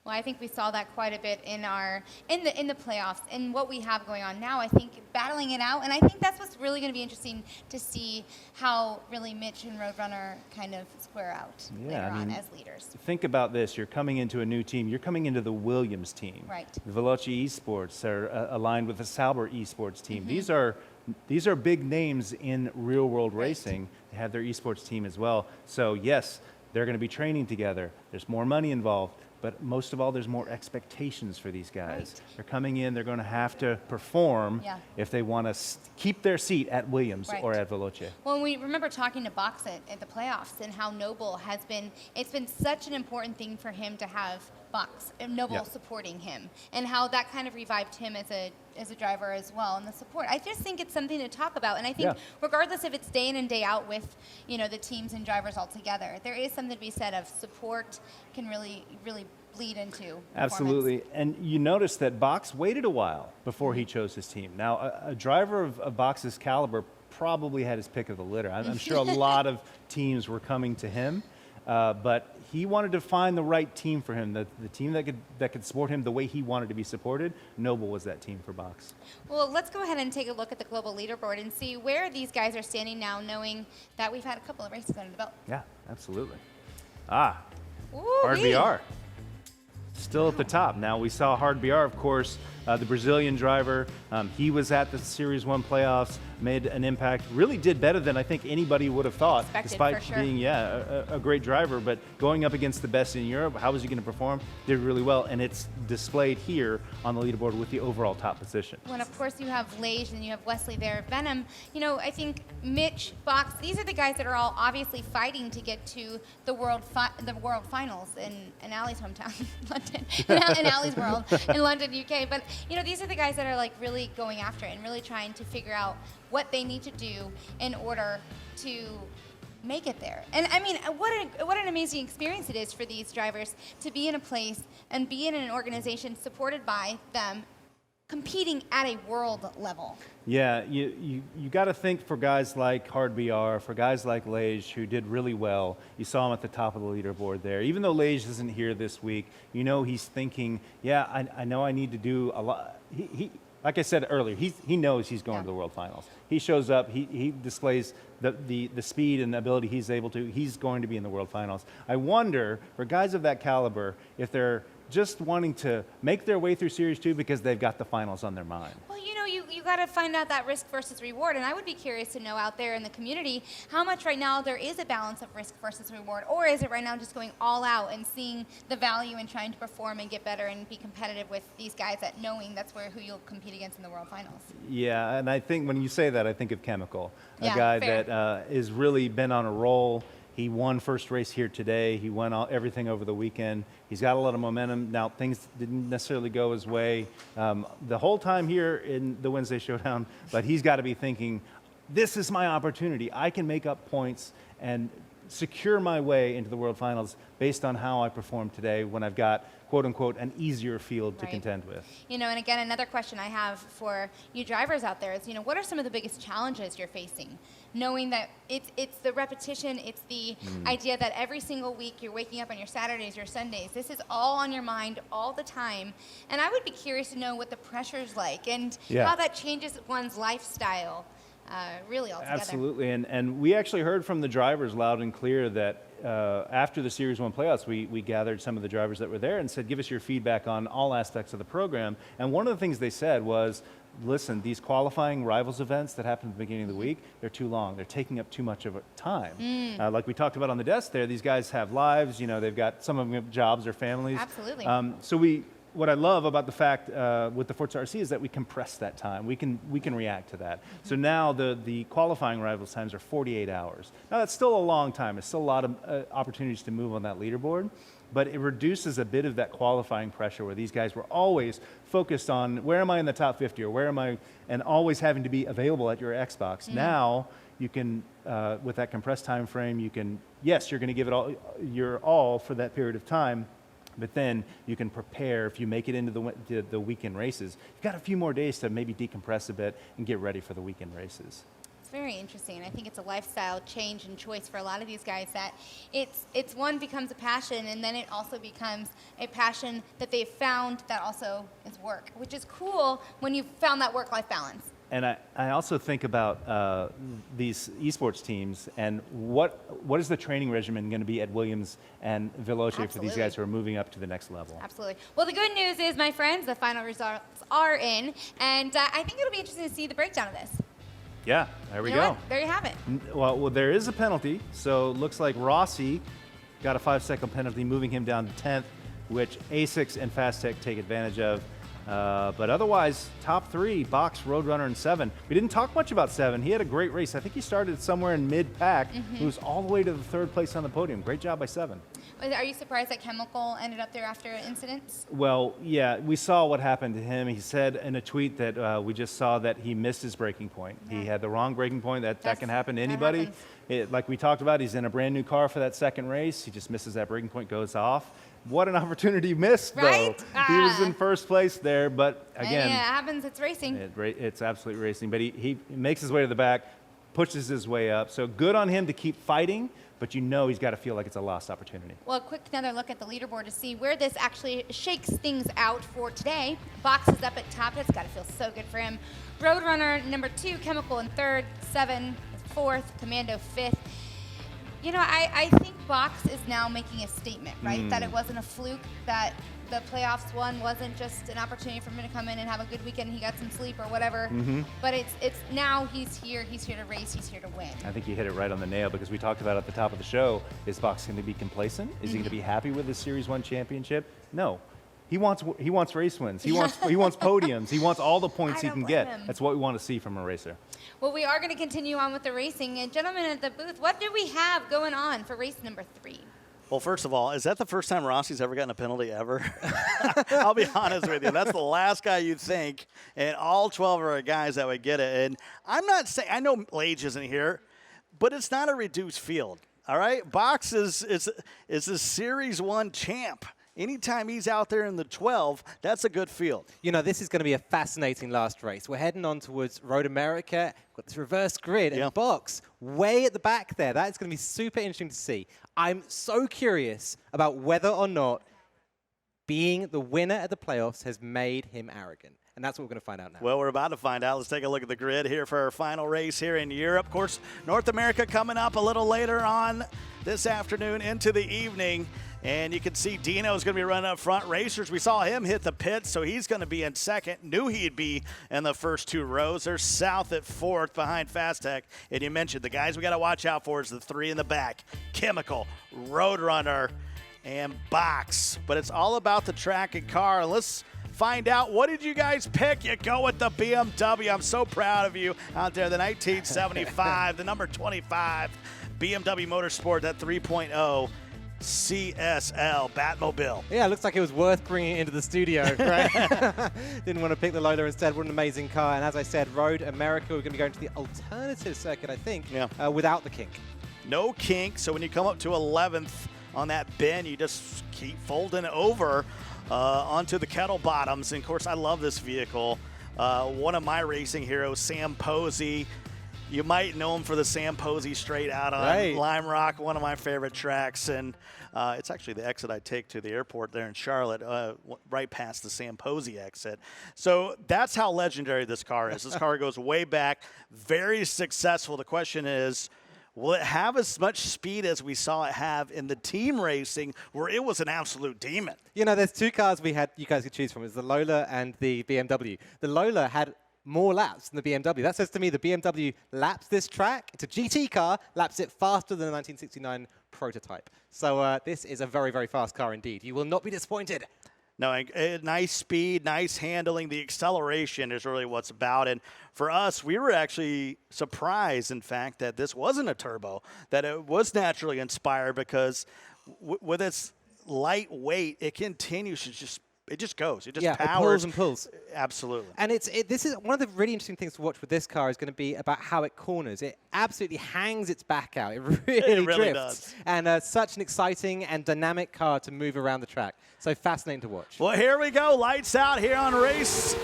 Speaker 1: Well, I think we saw that quite a bit in the playoffs, and what we have going on now. I think battling it out, and I think that's what's really going to be interesting to see how really Mitch and Roadrunner kind of square out later on as leaders.
Speaker 2: Think about this: you're coming into a new team. You're coming into the Williams team.
Speaker 1: Right.
Speaker 2: The Veloci Esports are aligned with the Sauber Esports team. These are big names in real-world racing. They have their esports team as well. So yes, they're going to be training together. There's more money involved. But most of all, there's more expectations for these guys.
Speaker 1: Right.
Speaker 2: They're coming in, they're going to have to perform if they want to keep their seat at Williams or at Veloce.
Speaker 1: Well, we remember talking to Box at the playoffs and how Noble has been, it's been such an important thing for him to have Box and Noble supporting him, and how that kind of revived him as a driver as well, and the support. I just think it's something to talk about, and I think regardless if it's day in and day out with, you know, the teams and drivers all together, there is something to be said of support can really bleed into
Speaker 2: Absolutely. And you notice that Box waited a while before he chose his team. Now, a driver of Box's caliber probably had his pick of the litter. I'm sure a lot of teams were coming to him, but he wanted to find the right team for him, the team that could support him the way he wanted to be supported. Noble was that team for Box.
Speaker 1: Well, let's go ahead and take a look at the global leaderboard and see where these guys are standing now, knowing that we've had a couple of races under the belt.
Speaker 2: Yeah, absolutely.
Speaker 1: Ooh,
Speaker 2: Hard BR. Still at the top. Now, we saw Hard BR, of course, the Brazilian driver. He was at the Series 1 playoffs, made an impact, really did better than I think anybody would have thought, despite being, a great driver. But going up against the best in Europe, how was he going to perform? Did really well, and it's displayed here on the leaderboard with the overall top position.
Speaker 1: Well, and of course, you have Lage and you have Wesley there. Venom, you know, I think Mitch, Box, these are the guys that are all obviously fighting to get to the world finals in Ali's hometown, London, in Ali's world, in London, UK. But, you know, these are the guys that are like really going after it and really trying to figure out what they need to do in order to make it there. And I mean, what an amazing experience it is for these drivers to be in a place and be in an organization supported by them, competing at a world level.
Speaker 2: Yeah, you got to think for guys like Hard BR, for guys like Lage, who did really well. You saw him at the top of the leaderboard there. Even though Lage isn't here this week, you know he's thinking, I know I need to do a lot. He like I said earlier, he knows he's going to the World Finals. He shows up, he displays the speed and the ability he's able to. He's going to be in the World Finals. I wonder, for guys of that caliber, if they're just wanting to make their way through Series 2 because they've got the finals on their mind.
Speaker 1: Well, you know, you got to find out that risk versus reward, and I would be curious to know out there in the community how much right now there is a balance of risk versus reward, or is it right now just going all out and seeing the value in trying to perform and get better and be competitive with these guys at knowing that's who you'll compete against in the World Finals?
Speaker 2: Yeah, and I think when you say that, I think of Chemical, a
Speaker 1: Yeah,
Speaker 2: guy
Speaker 1: fair.
Speaker 2: that has really been on a roll. He won first race here today. He won everything over the weekend. He's got a lot of momentum. Now, things didn't necessarily go his way the whole time here in the Wednesday Showdown, but he's got to be thinking, this is my opportunity. I can make up points and secure my way into the World Finals based on how I performed today when I've got, quote unquote, an easier field to
Speaker 1: Right.
Speaker 2: contend with.
Speaker 1: You know, and again, another question I have for you drivers out there is, you know, what are some of the biggest challenges you're facing? Knowing that it's the repetition, it's the idea that every single week you're waking up on your Saturdays, your Sundays. This is all on your mind all the time. And I would be curious to know what the pressure's like and
Speaker 2: Yeah.
Speaker 1: how that changes one's lifestyle really altogether.
Speaker 2: Absolutely, and we actually heard from the drivers loud and clear that after the Series 1 playoffs, we gathered some of the drivers that were there and said, give us your feedback on all aspects of the program. And one of the things they said was, listen, these qualifying rivals events that happen at the beginning of the week, they're too long. They're taking up too much of time. Like we talked about on the desk there, these guys have lives, you know, they've got, some of them have jobs or families.
Speaker 1: Absolutely.
Speaker 2: So what I love about the fact with the ForzaRC is that we compress that time. We can react to that. So now the qualifying rivals times are 48 hours. Now that's still a long time. It's still a lot of opportunities to move on that leaderboard, but it reduces a bit of that qualifying pressure where these guys were always focused on where am I in the top 50 or where am I, and always having to be available at your Xbox. Now you can, with that compressed time frame, you can, yes, you're going to give it all your all for that period of time. But then you can prepare if you make it into the weekend races. You've got a few more days to maybe decompress a bit and get ready for the weekend races.
Speaker 1: It's very interesting. I think it's a lifestyle change and choice for a lot of these guys that it's one becomes a passion, and then it also becomes a passion that they've found that also is work, which is cool when you've found that work-life balance.
Speaker 2: And I also think about these esports teams and what is the training regimen going to be at Williams and Veloce for these
Speaker 1: Absolutely.
Speaker 2: guys who are moving up to the next level?
Speaker 1: Absolutely. Well, the good news is, my friends, the final results are in, and I think it'll be interesting to see the breakdown of this.
Speaker 2: Yeah, there we
Speaker 1: You know
Speaker 2: go.
Speaker 1: what? There you have it.
Speaker 2: Well, there is a penalty, so it looks like Rossi got a 5-second penalty, moving him down to 10th, which ASICS and Fastech take advantage of. But otherwise, top three, Box, Roadrunner, and 7. We didn't talk much about 7. He had a great race. I think he started somewhere in mid-pack. He was all the way to the 3rd place on the podium. Great job by 7.
Speaker 1: Are you surprised that Chemical ended up there after incidents?
Speaker 2: Well, yeah, we saw what happened to him. He said in a tweet that we just saw that he missed his braking point.
Speaker 1: Yeah.
Speaker 2: He had the wrong braking point. That can happen to
Speaker 1: that
Speaker 2: anybody.
Speaker 1: happens.
Speaker 2: Like we talked about, he's in a brand new car for that 2nd race. He just misses that braking point, goes off. What an opportunity missed,
Speaker 1: Right?
Speaker 2: though. He was in 1st place there, but again,
Speaker 1: Yeah, it happens. It's racing.
Speaker 2: it's absolutely racing. But he makes his way to the back, pushes his way up. So good on him to keep fighting, but you know he's got to feel like it's a lost opportunity.
Speaker 1: Well, another look at the leaderboard to see where this actually shakes things out for today. Box is up at top. That's got to feel so good for him. Roadrunner number 2, Chemical in 3rd, 7 is 4th, Commando 5th. You know, I think Box is now making a statement, right? That it wasn't a fluke, that the playoffs one wasn't just an opportunity for him to come in and have a good weekend, he got some sleep or whatever. But it's now he's here to race, he's here to win.
Speaker 2: I think you hit it right on the nail because we talked about at the top of the show, is Box going to be complacent? Is he going to be happy with his Series 1 championship? No. He wants race wins. He wants podiums. He wants all the points he
Speaker 1: I
Speaker 2: can
Speaker 1: don't
Speaker 2: get.
Speaker 1: blame him.
Speaker 2: That's what we want to see from a racer.
Speaker 1: Well, we are going to continue on with the racing. And gentlemen at the booth, what do we have going on for race number 3?
Speaker 4: Well, first of all, is that the first time Rossi's ever gotten a penalty ever? I'll be honest with you. That's the last guy you'd think, and all 12 are guys that would get it. And I'm not saying, I know Lage isn't here, but it's not a reduced field, all right? Box is a Series 1 champ. Anytime he's out there in the 12, that's a good field.
Speaker 5: You know, this is going to be a fascinating last race. We're heading on towards Road America. We've got this reverse grid and Box way at the back there. That is going to be super interesting to see. I'm so curious about whether or not being the winner at the playoffs has made him arrogant. And that's what we're going to find out now.
Speaker 4: Well, we're about to find out. Let's take a look at the grid here for our final race here in Europe. Of course, North America coming up a little later on this afternoon into the evening. And you can see Dino's going to be running up front. Racers, we saw him hit the pit, so he's going to be in second. Knew he'd be in the first 2 rows. There's South at 4th behind Fast Tech. And you mentioned the guys we got to watch out for is the 3 in the back. Chemical, Roadrunner, and Box. But it's all about the track and car. Let's find out, what did you guys pick? You go with the BMW. I'm so proud of you out there. The 1975, the number 25 BMW Motorsport, that 3.0. CSL Batmobile.
Speaker 5: Yeah, it looks like it was worth bringing it into the studio, right? Didn't want to pick the Lola instead. What an amazing car. And as I said, Road America, we're going to be going to the alternative circuit, I think, without the kink.
Speaker 4: No kink, so when you come up to 11th on that bend, you just keep folding over onto the kettle bottoms. And of course, I love this vehicle. One of my racing heroes, Sam Posey. You might know him for the Sam Posey straight out on Lime Rock, one of my favorite tracks. And it's actually the exit I take to the airport there in Charlotte, right past the Sam Posey exit. So that's how legendary this car is. This car goes way back, very successful. The question is, will it have as much speed as we saw it have in the team racing, where it was an absolute demon?
Speaker 5: You know, there's 2 cars we had you guys could choose from. It's the Lola and the BMW. The Lola had more laps than the BMW. That says to me the BMW laps this track. It's a GT car, laps it faster than the 1969 prototype. So this is a very, very fast car indeed. You will not be disappointed.
Speaker 4: No, nice speed, nice handling. The acceleration is really what's about. And for us, we were actually surprised, in fact, that this wasn't a turbo, that it was naturally inspired, because with its light weight, it continues to just it just goes. It just powers.
Speaker 5: It pulls and pulls.
Speaker 4: Absolutely.
Speaker 5: And this is one of the really interesting things to watch with this car is going to be about how it corners. It absolutely hangs its back out. It really
Speaker 4: does.
Speaker 5: drifts. And such an exciting and dynamic car to move around the track. So fascinating to watch.
Speaker 4: Well, here we go. Lights out here on race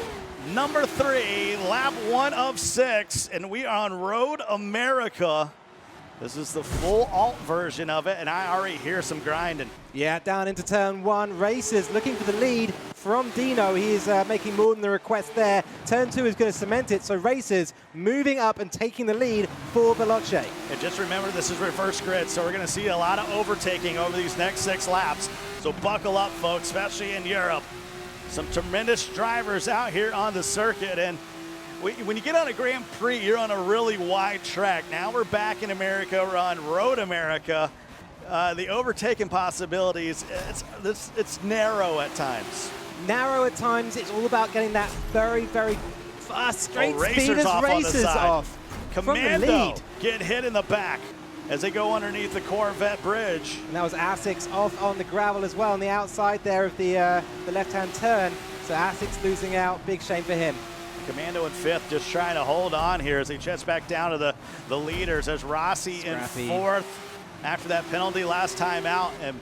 Speaker 4: number 3, lap 1 of 6, and we are on Road America. This is the full alt version of it, and I already hear some grinding.
Speaker 5: Yeah, down into turn 1. Racers looking for the lead from Dino. He is making more than the request there. Turn 2 is going to cement it, so Racers moving up and taking the lead for Veloce.
Speaker 4: And just remember, this is reverse grid, so we're going to see a lot of overtaking over these next 6 laps. So buckle up, folks, especially in Europe. Some tremendous drivers out here on the circuit, and when you get on a Grand Prix, you're on a really wide track. Now we're back in America. We're on Road America. The overtaking possibilities, it's narrow at times.
Speaker 5: Narrow at times. It's all about getting that very, very fast straight speed
Speaker 4: Racers
Speaker 5: as
Speaker 4: off
Speaker 5: Racers
Speaker 4: on the side.
Speaker 5: off.
Speaker 4: Commando
Speaker 5: From the lead.
Speaker 4: get hit in the back as they go underneath the Corvette bridge.
Speaker 5: And that was Asics off on the gravel as well on the outside there of the left-hand turn. So Asics losing out. Big shame for him.
Speaker 4: Commando in 5th, just trying to hold on here as he jets back down to the leaders. There's Rossi in 4th after that penalty last time out, and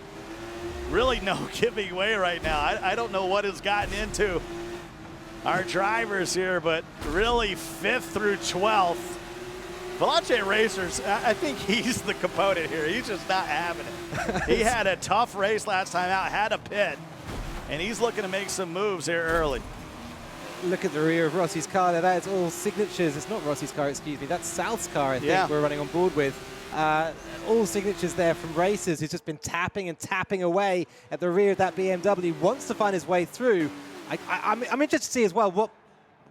Speaker 4: really no giving way right now. I don't know what has gotten into our drivers here, but really 5th through 12th. Veloce Racers, I think he's the component here. He's just not having it. He had a tough race last time out, had a pit, and he's looking to make some moves here early.
Speaker 5: Look at the rear of Rossi's car there. That is all signatures. It's not Rossi's car, excuse me. That's South's car, I think, we're running on board with. All signatures there from Racers, who's just been tapping and tapping away at the rear of that BMW. Wants to find his way through. I'm interested to see as well,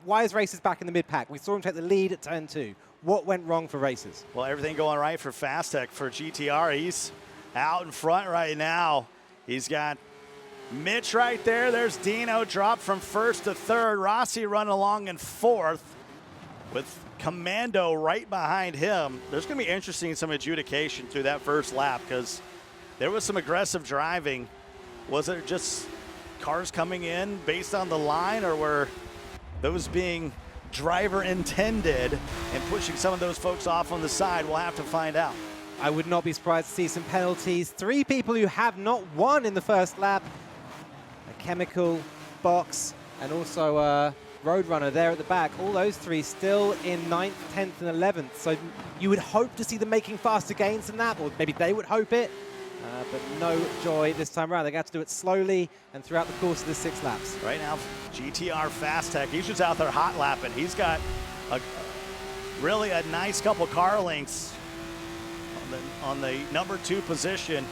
Speaker 5: why is Racers back in the mid-pack? We saw him take the lead at turn 2. What went wrong for Racers?
Speaker 4: Well, everything going right for Fast Tech. For GTR, he's out in front right now. He's got Mitch right there. There's Dino dropped from 1st to 3rd. Rossi running along in 4th with Commando right behind him. There's going to be interesting some adjudication through that first lap because there was some aggressive driving. Was it just cars coming in based on the line, or were those being driver intended and pushing some of those folks off on the side? We'll have to find out.
Speaker 5: I would not be surprised to see some penalties. 3 people who have not won in the first lap. A Chemical, Box, and also Roadrunner there at the back. All those 3 still in 9th, 10th, and 11th. So you would hope to see them making faster gains than that, or maybe they would hope it. But no joy this time around. They're going to have to do it slowly and throughout the course of the 6 laps.
Speaker 4: Right now, GTR Fast Tech, he's just out there hot lapping. He's got really a nice couple car lengths on the number 2 position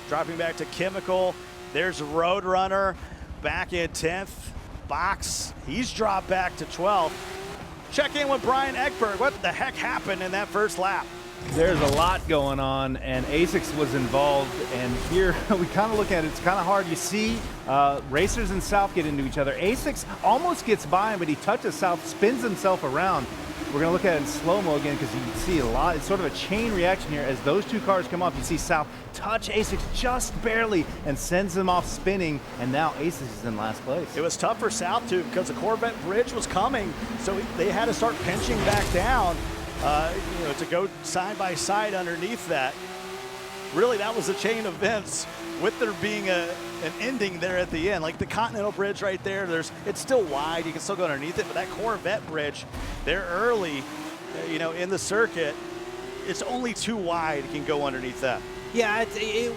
Speaker 4: dropping back to Chemical. There's Roadrunner back in 10th. Box, he's dropped back to 12th. Check in with Brian Eckberg. What the heck happened in that first lap?
Speaker 2: There's a lot going on, and ASICS was involved, and here we kind of look at it, it's kind of hard. You see Racers and South get into each other. ASICS almost gets by him, but he touches South, spins himself around. We're going to look at it in slow-mo again because you can see a lot. It's sort of a chain reaction here. As those two cars come up, you see South touch ASICS just barely and sends him off spinning, and now ASICS is in last place.
Speaker 4: It was tough for South, too, because the Corvette bridge was coming, so they had to start pinching back down. To go side by side underneath that. Really, that was a chain of events with there being an ending there at the end. Like the Continental Bridge right there, it's still wide. You can still go underneath it, but that Corvette bridge, they're early, in the circuit. It's only too wide. You can go underneath that.
Speaker 5: Yeah,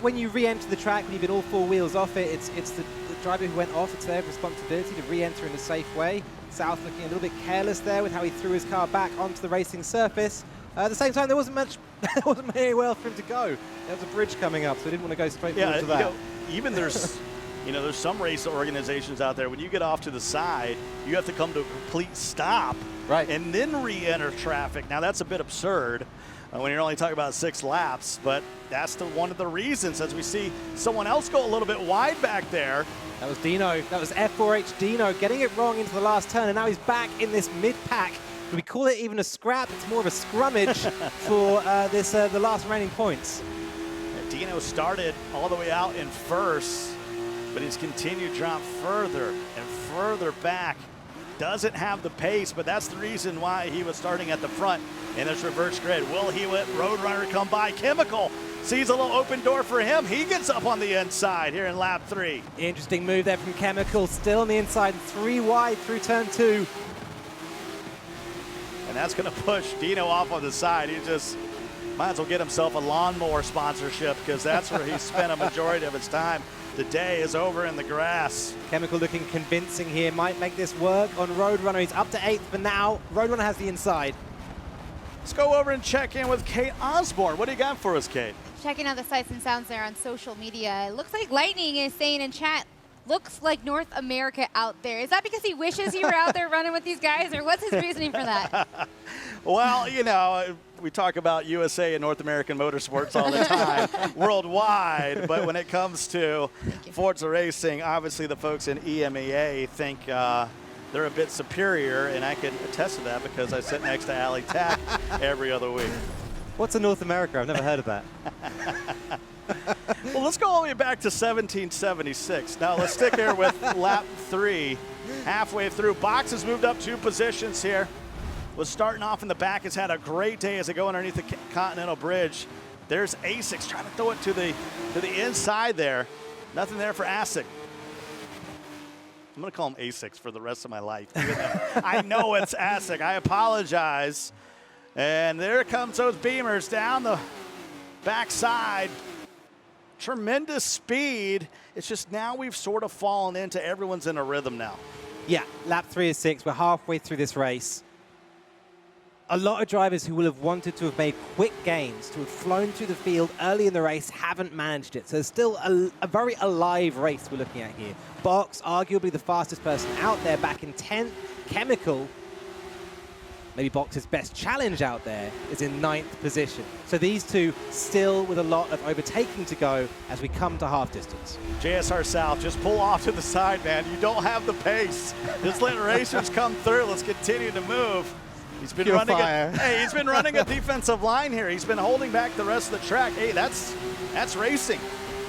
Speaker 5: when you re-enter the track, when you get all four wheels off it, it's the driver who went off. It's their responsibility to re-enter in a safe way. South looking a little bit careless there with how he threw his car back onto the racing surface. At the same time, there wasn't anywhere else for him to go. There was a bridge coming up, so he didn't want to go straight forward to that.
Speaker 4: Even there's, there's some race organizations out there, when you get off to the side, you have to come to a complete stop,
Speaker 5: right,
Speaker 4: and then re-enter traffic. Now, that's a bit absurd when you're only talking about 6 laps, but that's one of the reasons, as we see someone else go a little bit wide back there.
Speaker 5: That was Dino. That was F4H Dino getting it wrong into the last turn, and now he's back in this mid-pack. Do we call it even a scrap? It's more of a scrummage for the last remaining points.
Speaker 4: Dino started all the way out in first, but he's continued to drop further and further back. Doesn't have the pace, but that's the reason why he was starting at the front in this reverse grid. Will he let Roadrunner come by? Chemical sees a little open door for him. He gets up on the inside here in lap 3.
Speaker 5: Interesting move there from Chemical, still on the inside, 3 wide through turn 2.
Speaker 4: And that's going to push Dino off on the side. He just might as well get himself a lawnmower sponsorship, because that's where he spent a majority of his time. The day is over in the grass.
Speaker 5: Chemical looking convincing here, might make this work on Roadrunner. He's up to 8th for now. Roadrunner has the inside.
Speaker 4: Let's go over and check in with Kate Osborne. What do you got for us, Kate?
Speaker 1: Checking out the sights and sounds there on social media. It looks like Lightning is saying in chat, looks like North America out there. Is that because he wishes he were out there running with these guys, or what's his reasoning for that?
Speaker 4: Well, we talk about USA and North American motorsports all the time, worldwide, but when it comes to Forza racing, obviously the folks in EMEA think they're a bit superior, and I can attest to that because I sit next to Ali Tack every other week.
Speaker 5: What's a North America? I've never heard of that.
Speaker 4: Well, let's go all the way back to 1776. Now, let's stick here with lap 3. Halfway through, Box has moved up 2 positions here. Was starting off in the back, has had a great day as they go underneath the Continental Bridge. There's ASICS trying to throw it to the inside there. Nothing there for ASIC. I'm going to call him ASICS for the rest of my life. I know it's ASIC. I apologize. And there comes those Beamers down the backside. Tremendous speed. It's just now we've sort of fallen into everyone's in a rhythm now.
Speaker 5: Yeah, lap 3 of 6. We're halfway through this race. A lot of drivers who will have wanted to have made quick gains, to have flown through the field early in the race, haven't managed it. So it's still a very alive race we're looking at here. Box, arguably the fastest person out there, back in 10th. Chemical, maybe Box's best challenge out there, is in 9th position. So these two still with a lot of overtaking to go as we come to half distance.
Speaker 4: JSR South, just pull off to the side, man. You don't have the pace. Just let racers come through. Let's continue to move. He's been he's been running a defensive line here. He's been holding back the rest of the track. Hey, that's racing.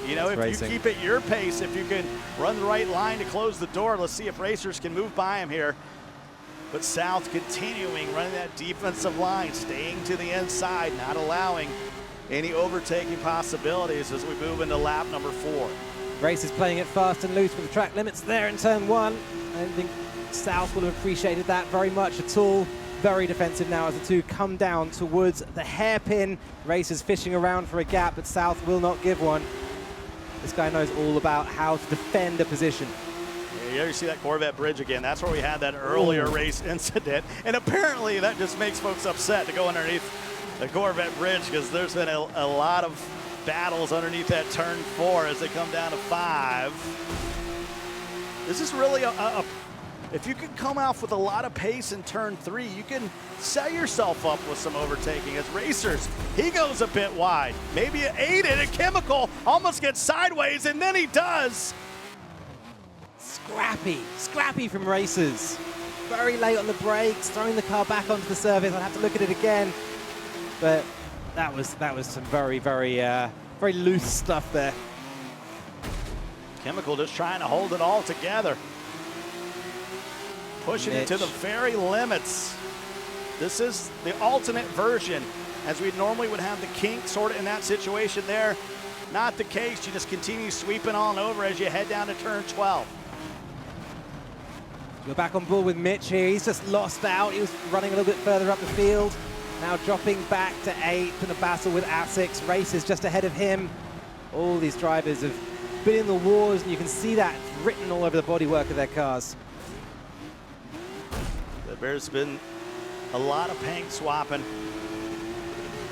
Speaker 4: You know, if you keep it your pace, if you can run the right line to close the door, let's see if racers can move by him here. But South continuing, running that defensive line, staying to the inside, not allowing any overtaking possibilities as we move into lap number 4.
Speaker 5: Race is playing it fast and loose with the track limits there in turn 1. I don't think South will have appreciated that very much at all. Very defensive now as the two come down towards the hairpin. Racers fishing around for a gap, but South will not give one. This guy knows all about how to defend a position.
Speaker 4: Yeah, you see that Corvette bridge again. That's where we had that earlier race incident. And apparently that just makes folks upset to go underneath the Corvette bridge, because there's been a lot of battles underneath that turn 4 as they come down to 5. This is really if you can come off with a lot of pace in turn 3, you can set yourself up with some overtaking. As Racers, he goes a bit wide. Maybe an 8 and a Chemical almost gets sideways, and then he does.
Speaker 5: Scrappy from Racers. Very late on the brakes, throwing the car back onto the surface. I'll have to look at it again. But that was some very loose stuff there.
Speaker 4: Chemical just trying to hold it all together. Pushing it to the very limits. This is the alternate version, as we normally would have the kink sort of in that situation there. Not the case. You just continue sweeping on over as you head down to turn 12.
Speaker 5: We're back on board with Mitch here. He's just lost out. He was running a little bit further up the field. Now dropping back to 8th in a battle with Asics. Racers just ahead of him. All these drivers have been in the wars, and you can see that written all over the bodywork of their cars.
Speaker 4: There's been a lot of paint swapping.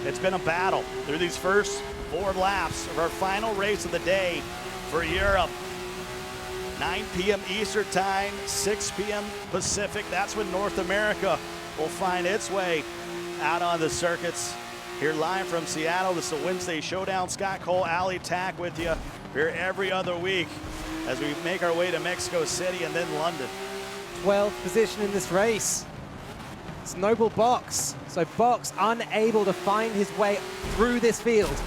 Speaker 4: It's been a battle through these first 4 laps of our final race of the day for Europe. 9 p.m. Eastern Time, 6 p.m. Pacific. That's when North America will find its way out on the circuits. Here live from Seattle, this is a Wednesday Showdown. Scott Cole, Ali Tack with you here every other week as we make our way to Mexico City and then London.
Speaker 5: 12th position in this race. It's Noble Box. So Box unable to find his way through this field.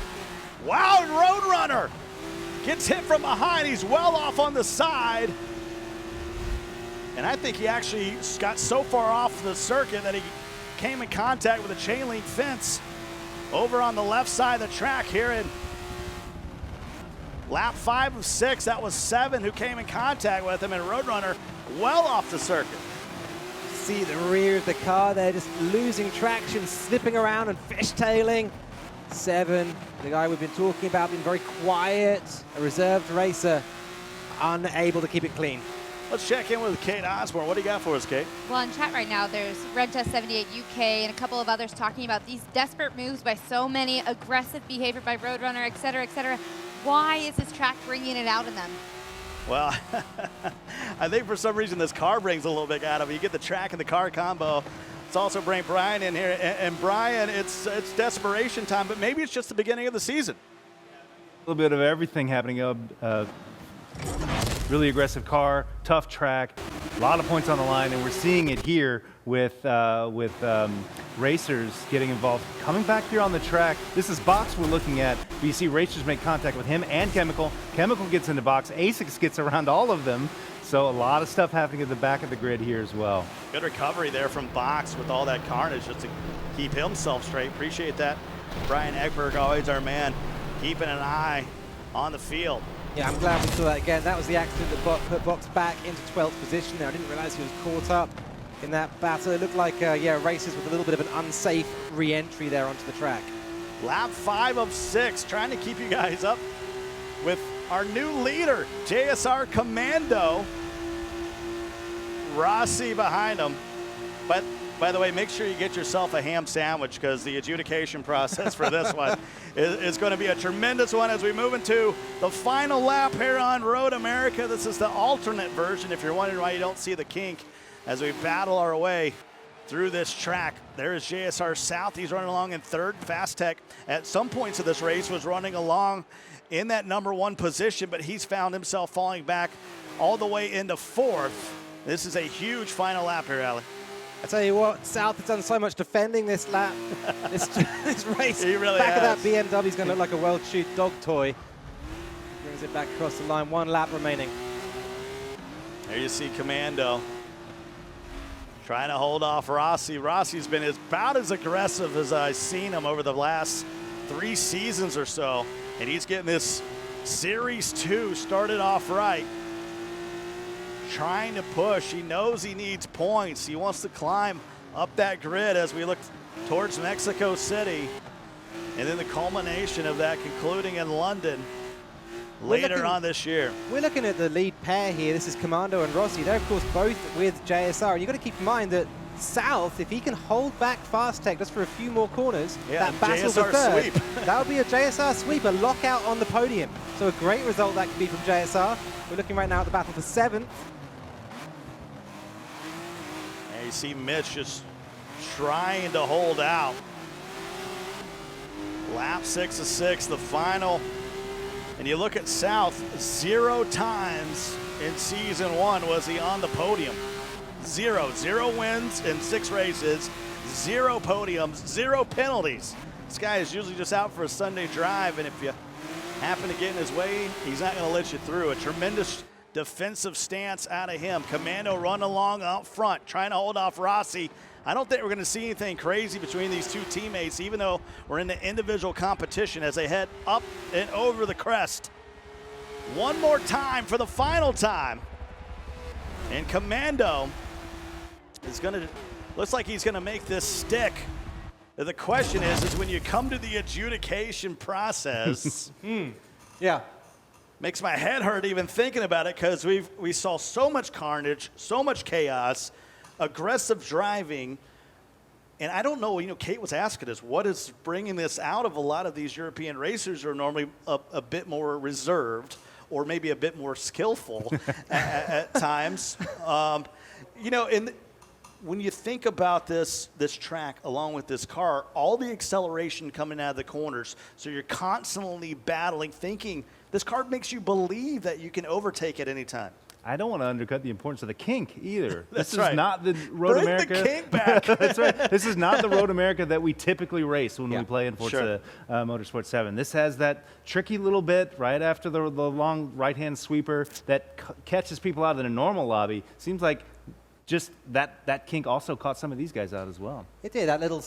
Speaker 4: Wow, and Roadrunner gets hit from behind. He's well off on the side. And I think he actually got so far off the circuit that he came in contact with a chain link fence over on the left side of the track here in lap 5 of 6. That was 7 who came in contact with him, and Roadrunner well off the circuit.
Speaker 5: See the rear of the car there, just losing traction, slipping around and fishtailing. 7, the guy we've been talking about, been very quiet, a reserved racer, unable to keep it clean.
Speaker 4: Let's check in with Kate Osborne. What do you got for us, Kate?
Speaker 6: Well, in chat right now, there's Renta78 UK and a couple of others talking about these desperate moves by so many, aggressive behavior by Roadrunner, et cetera, et cetera. Why is this track bringing it out in them?
Speaker 4: Well, I think for some reason this car brings a little bit out of it. You get the track and the car combo. Let's also bring Brian in here. And Brian, it's desperation time, but maybe it's just the beginning of the season.
Speaker 2: A little bit of everything happening. Really aggressive car, tough track, a lot of points on the line, and we're seeing it here with Racers getting involved. Coming back here on the track, this is Box we're looking at, but you see Racers make contact with him and Chemical. Chemical gets into Box, Asics gets around all of them, so a lot of stuff happening at the back of the grid here as well.
Speaker 4: Good recovery there from Box with all that carnage just to keep himself straight. Appreciate that. Brian Ekberg, always our man, keeping an eye on the field.
Speaker 5: Yeah, I'm glad we saw that again. That was the accident that put Box back into 12th position there. I didn't realize he was caught up in that battle. It looked like, Racers with a little bit of an unsafe re-entry there onto the track.
Speaker 4: Lap 5 of 6, trying to keep you guys up with our new leader, JSR Commando. Rossi behind him. But by the way, make sure you get yourself a ham sandwich because the adjudication process for this one is going to be a tremendous one as we move into the final lap here on Road America. This is the alternate version if you're wondering why you don't see the kink as we battle our way through this track. There is JSR South. He's running along in 3rd. Fast Tech at some points of this race was running along in that number 1 position, but he's found himself falling back all the way into 4th. This is a huge final lap here, Allie.
Speaker 5: I tell you what, South has done so much defending this lap, this race.
Speaker 4: He really
Speaker 5: Back
Speaker 4: has.
Speaker 5: of that BMW is going to look like a well-chewed dog toy. Brings it back across the line, 1 lap remaining.
Speaker 4: There you see Commando trying to hold off Rossi. Rossi's been about as aggressive as I've seen him over the last 3 seasons or so, and he's getting this Series 2 started off right. Trying to push. He knows he needs points. He wants to climb up that grid as we look towards Mexico City. And then the culmination of that concluding in London later on this year.
Speaker 5: We're looking at the lead pair here. This is Commando and Rossi. They're, of course, both with JSR. And you've got to keep in mind that South, if he can hold back Fast Tech just for a few more corners,
Speaker 4: Yeah,
Speaker 5: that battle for
Speaker 4: JSR
Speaker 5: third,
Speaker 4: sweep.
Speaker 5: that would be a JSR sweep, a lockout on the podium. So a great result that could be from JSR. We're looking right now at the battle for 7th.
Speaker 4: And you see Mitch just trying to hold out. Lap 6 of 6, the final. And you look at South, 0 times in season 1 was he on the podium. 0 wins in 6 races, 0 podiums, 0 penalties. This guy is usually just out for a Sunday drive, and if you happen to get in his way, he's not going to let you through. A tremendous defensive stance out of him. Commando run along out front, trying to hold off Rossi. I don't think we're going to see anything crazy between these two teammates, even though we're in the individual competition as they head up and over the crest. One more time for the final time. And Commando is going to, looks like he's going to make this stick. The question is when you come to the adjudication process,
Speaker 5: Yeah.
Speaker 4: makes my head hurt even thinking about it, because we saw so much carnage, so much chaos, aggressive driving, and I don't know, Kate was asking us, what is bringing this out of a lot of these European racers who are normally a bit more reserved or maybe a bit more skillful at times. And when you think about this track along with this car, all the acceleration coming out of the corners, so you're constantly battling, thinking this car makes you believe that you can overtake at any time.
Speaker 2: I don't want to undercut the importance of the kink either.
Speaker 4: That's
Speaker 2: this
Speaker 4: right.
Speaker 2: is not the Road
Speaker 4: Bring
Speaker 2: America.
Speaker 4: the kink back.
Speaker 2: That's right. This is not the Road America that we typically race when
Speaker 5: Yeah.
Speaker 2: we play in Forza
Speaker 4: Sure.
Speaker 2: Motorsport 7. This has that tricky little bit right after the long right-hand sweeper that catches people out in a normal lobby. Seems like just that kink also caught some of these guys out as well.
Speaker 5: It did, that little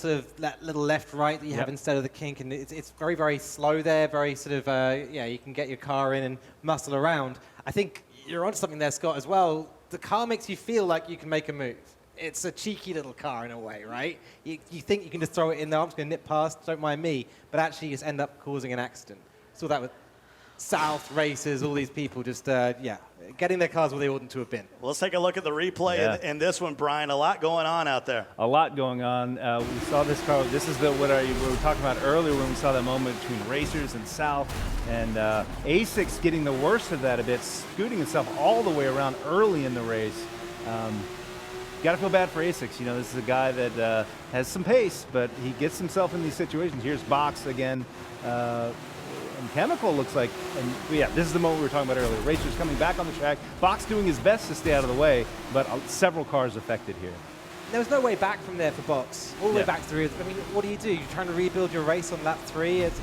Speaker 5: left-right that you have
Speaker 2: Yep.
Speaker 5: instead of the kink, and it's very, very slow there, very sort of, you can get your car in and muscle around. I think you're onto something there, Scott, as well. The car makes you feel like you can make a move. It's a cheeky little car in a way, right? You think you can just throw it in there, I'm just going to nip past, don't mind me, but actually you just end up causing an accident. Saw that with South racers, all these people just, getting their cars where they oughtn't to have been.
Speaker 4: Well, let's take a look at the replay
Speaker 2: Yeah.
Speaker 4: in this one, Brian. A lot going on out there.
Speaker 2: A lot going on. We saw this car. This is what we were talking about earlier when we saw that moment between racers and South, and A6 getting the worst of that a bit, scooting himself all the way around early in the race. Got to feel bad for A6. This is a guy that has some pace, but he gets himself in these situations. Here's Box again. And Chemical looks like, this is the moment we were talking about earlier. Racers coming back on the track. Box doing his best to stay out of the way, but several cars affected here.
Speaker 5: There was no way back from there for Box. All the way
Speaker 2: Yeah.
Speaker 5: back through. I mean, what do? You're trying to rebuild your race on lap 3. It's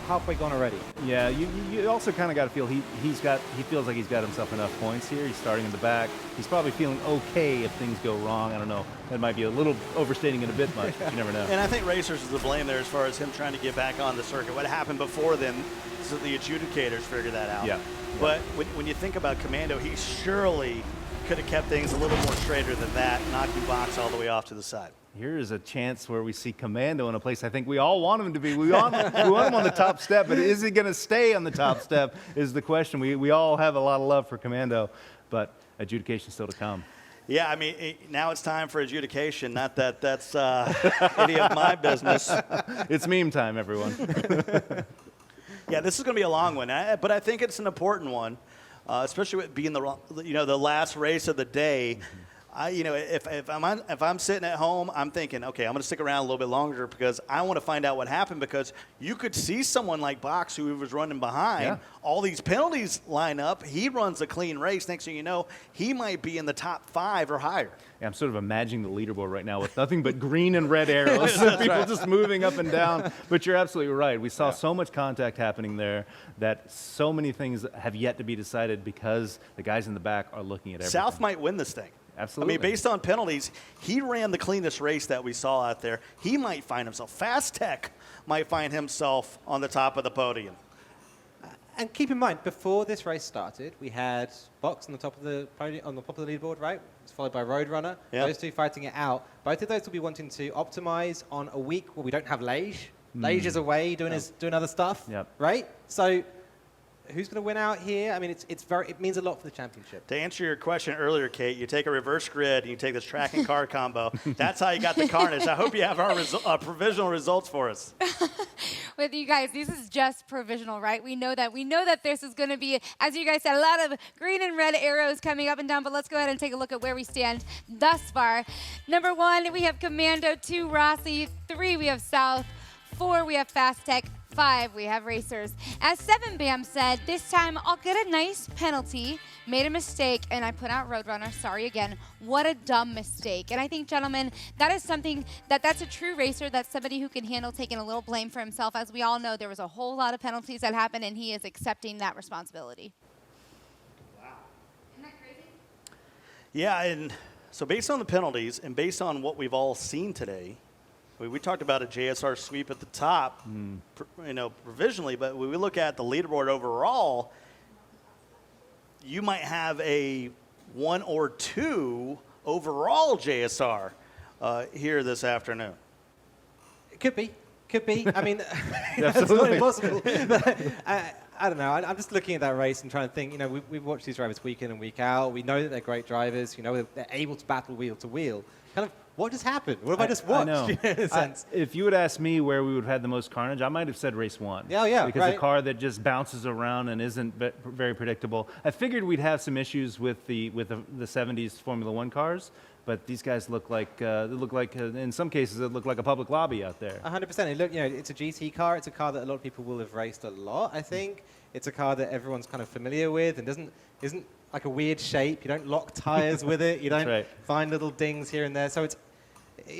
Speaker 5: halfway gone already.
Speaker 2: Yeah, you also kind of got to feel he feels like he's got himself enough points here. He's starting in the back. He's probably feeling okay if things go wrong. I don't know. That might be a little overstating it a bit much, but you never know.
Speaker 4: And I think racers is to blame there as far as him trying to get back on the circuit. What happened before then, so the adjudicators figured that out.
Speaker 2: Yeah.
Speaker 4: But when you think about Commando, he surely could have kept things a little more straighter than that, knocking Box all the way off to the side.
Speaker 2: Here is a chance where we see Commando in a place I think we all want him to be. We want him on the top step, but is he going to stay on the top step is the question. We all have a lot of love for Commando, but adjudication still to come.
Speaker 4: Yeah, I mean, now it's time for adjudication. Not that that's any of my business.
Speaker 2: It's meme time, everyone.
Speaker 4: Yeah, this is going to be a long one, but I think it's an important one, especially with being the last race of the day. If I'm sitting at home, I'm thinking, okay, I'm going to stick around a little bit longer because I want to find out what happened, because you could see someone like Box who was running behind.
Speaker 2: Yeah.
Speaker 4: All these penalties line up. He runs a clean race. Next thing you know, he might be in the top 5 or higher.
Speaker 2: Yeah, I'm sort of imagining the leaderboard right now with nothing but green and red arrows. People just moving up and down. But you're absolutely right. We saw so much contact happening there that so many things have yet to be decided because the guys in the back are looking at everything.
Speaker 4: South might win this thing.
Speaker 2: Absolutely.
Speaker 4: I mean, based on penalties, he ran the cleanest race that we saw out there. He might find himself, Fast Tech might find himself on the top of the podium.
Speaker 5: And keep in mind, before this race started, we had Box on the top of the podium, on the top of the leaderboard, right? It's followed by Roadrunner.
Speaker 4: Yep.
Speaker 5: Those two fighting it out. Both of those will be wanting to optimize on a week where we don't have Lage. Lage is away doing other stuff,
Speaker 2: Yep.
Speaker 5: right? So who's going to win out here? I mean, it means a lot for the championship.
Speaker 4: To answer your question earlier, Kate, you take a reverse grid and you take this track and car combo. That's how you got the carnage. I hope you have our provisional results for us.
Speaker 6: With you guys, this is just provisional, right? We know that this is going to be, as you guys said, a lot of green and red arrows coming up and down, but let's go ahead and take a look at where we stand thus far. Number 1, we have Commando. 2, Rossi. 3, we have South. 4, we have Fast Tech. 5, we have Racers. As 7 Bam said, this time I'll get a nice penalty. Made a mistake, and I put out Roadrunner. Sorry again. What a dumb mistake. And I think, gentlemen, that is something that's a true racer. That's somebody who can handle taking a little blame for himself. As we all know, there was a whole lot of penalties that happened, and he is accepting that responsibility.
Speaker 4: Wow.
Speaker 6: Isn't that crazy?
Speaker 4: Yeah, and so based on the penalties and based on what we've all seen today, we talked about a JSR sweep at the top, provisionally, but when we look at the leaderboard overall, you might have a 1 or 2 overall JSR here this afternoon.
Speaker 5: It could be. I mean, it's
Speaker 2: Absolutely.
Speaker 5: not impossible. But, I don't know. I'm just looking at that race and trying to think, we've watched these drivers week in and week out. We know that they're great drivers. They're able to battle wheel to wheel. Kind of, what just happened? What have I just watched?
Speaker 2: I know.
Speaker 5: In a sense.
Speaker 2: If you would ask me where we would have had the most carnage, I might have said race 1.
Speaker 5: Yeah,
Speaker 2: because
Speaker 5: right.
Speaker 2: a car that just bounces around and isn't very predictable. I figured we'd have some issues with the 70s Formula 1 cars, but these guys look like in some cases it looked like a public lobby out there.
Speaker 5: 100%. It's a GT car. It's a car that a lot of people will have raced a lot, I think. It's a car that everyone's kind of familiar with and isn't like a weird shape. You don't lock tires with it. You don't find little dings here and there. So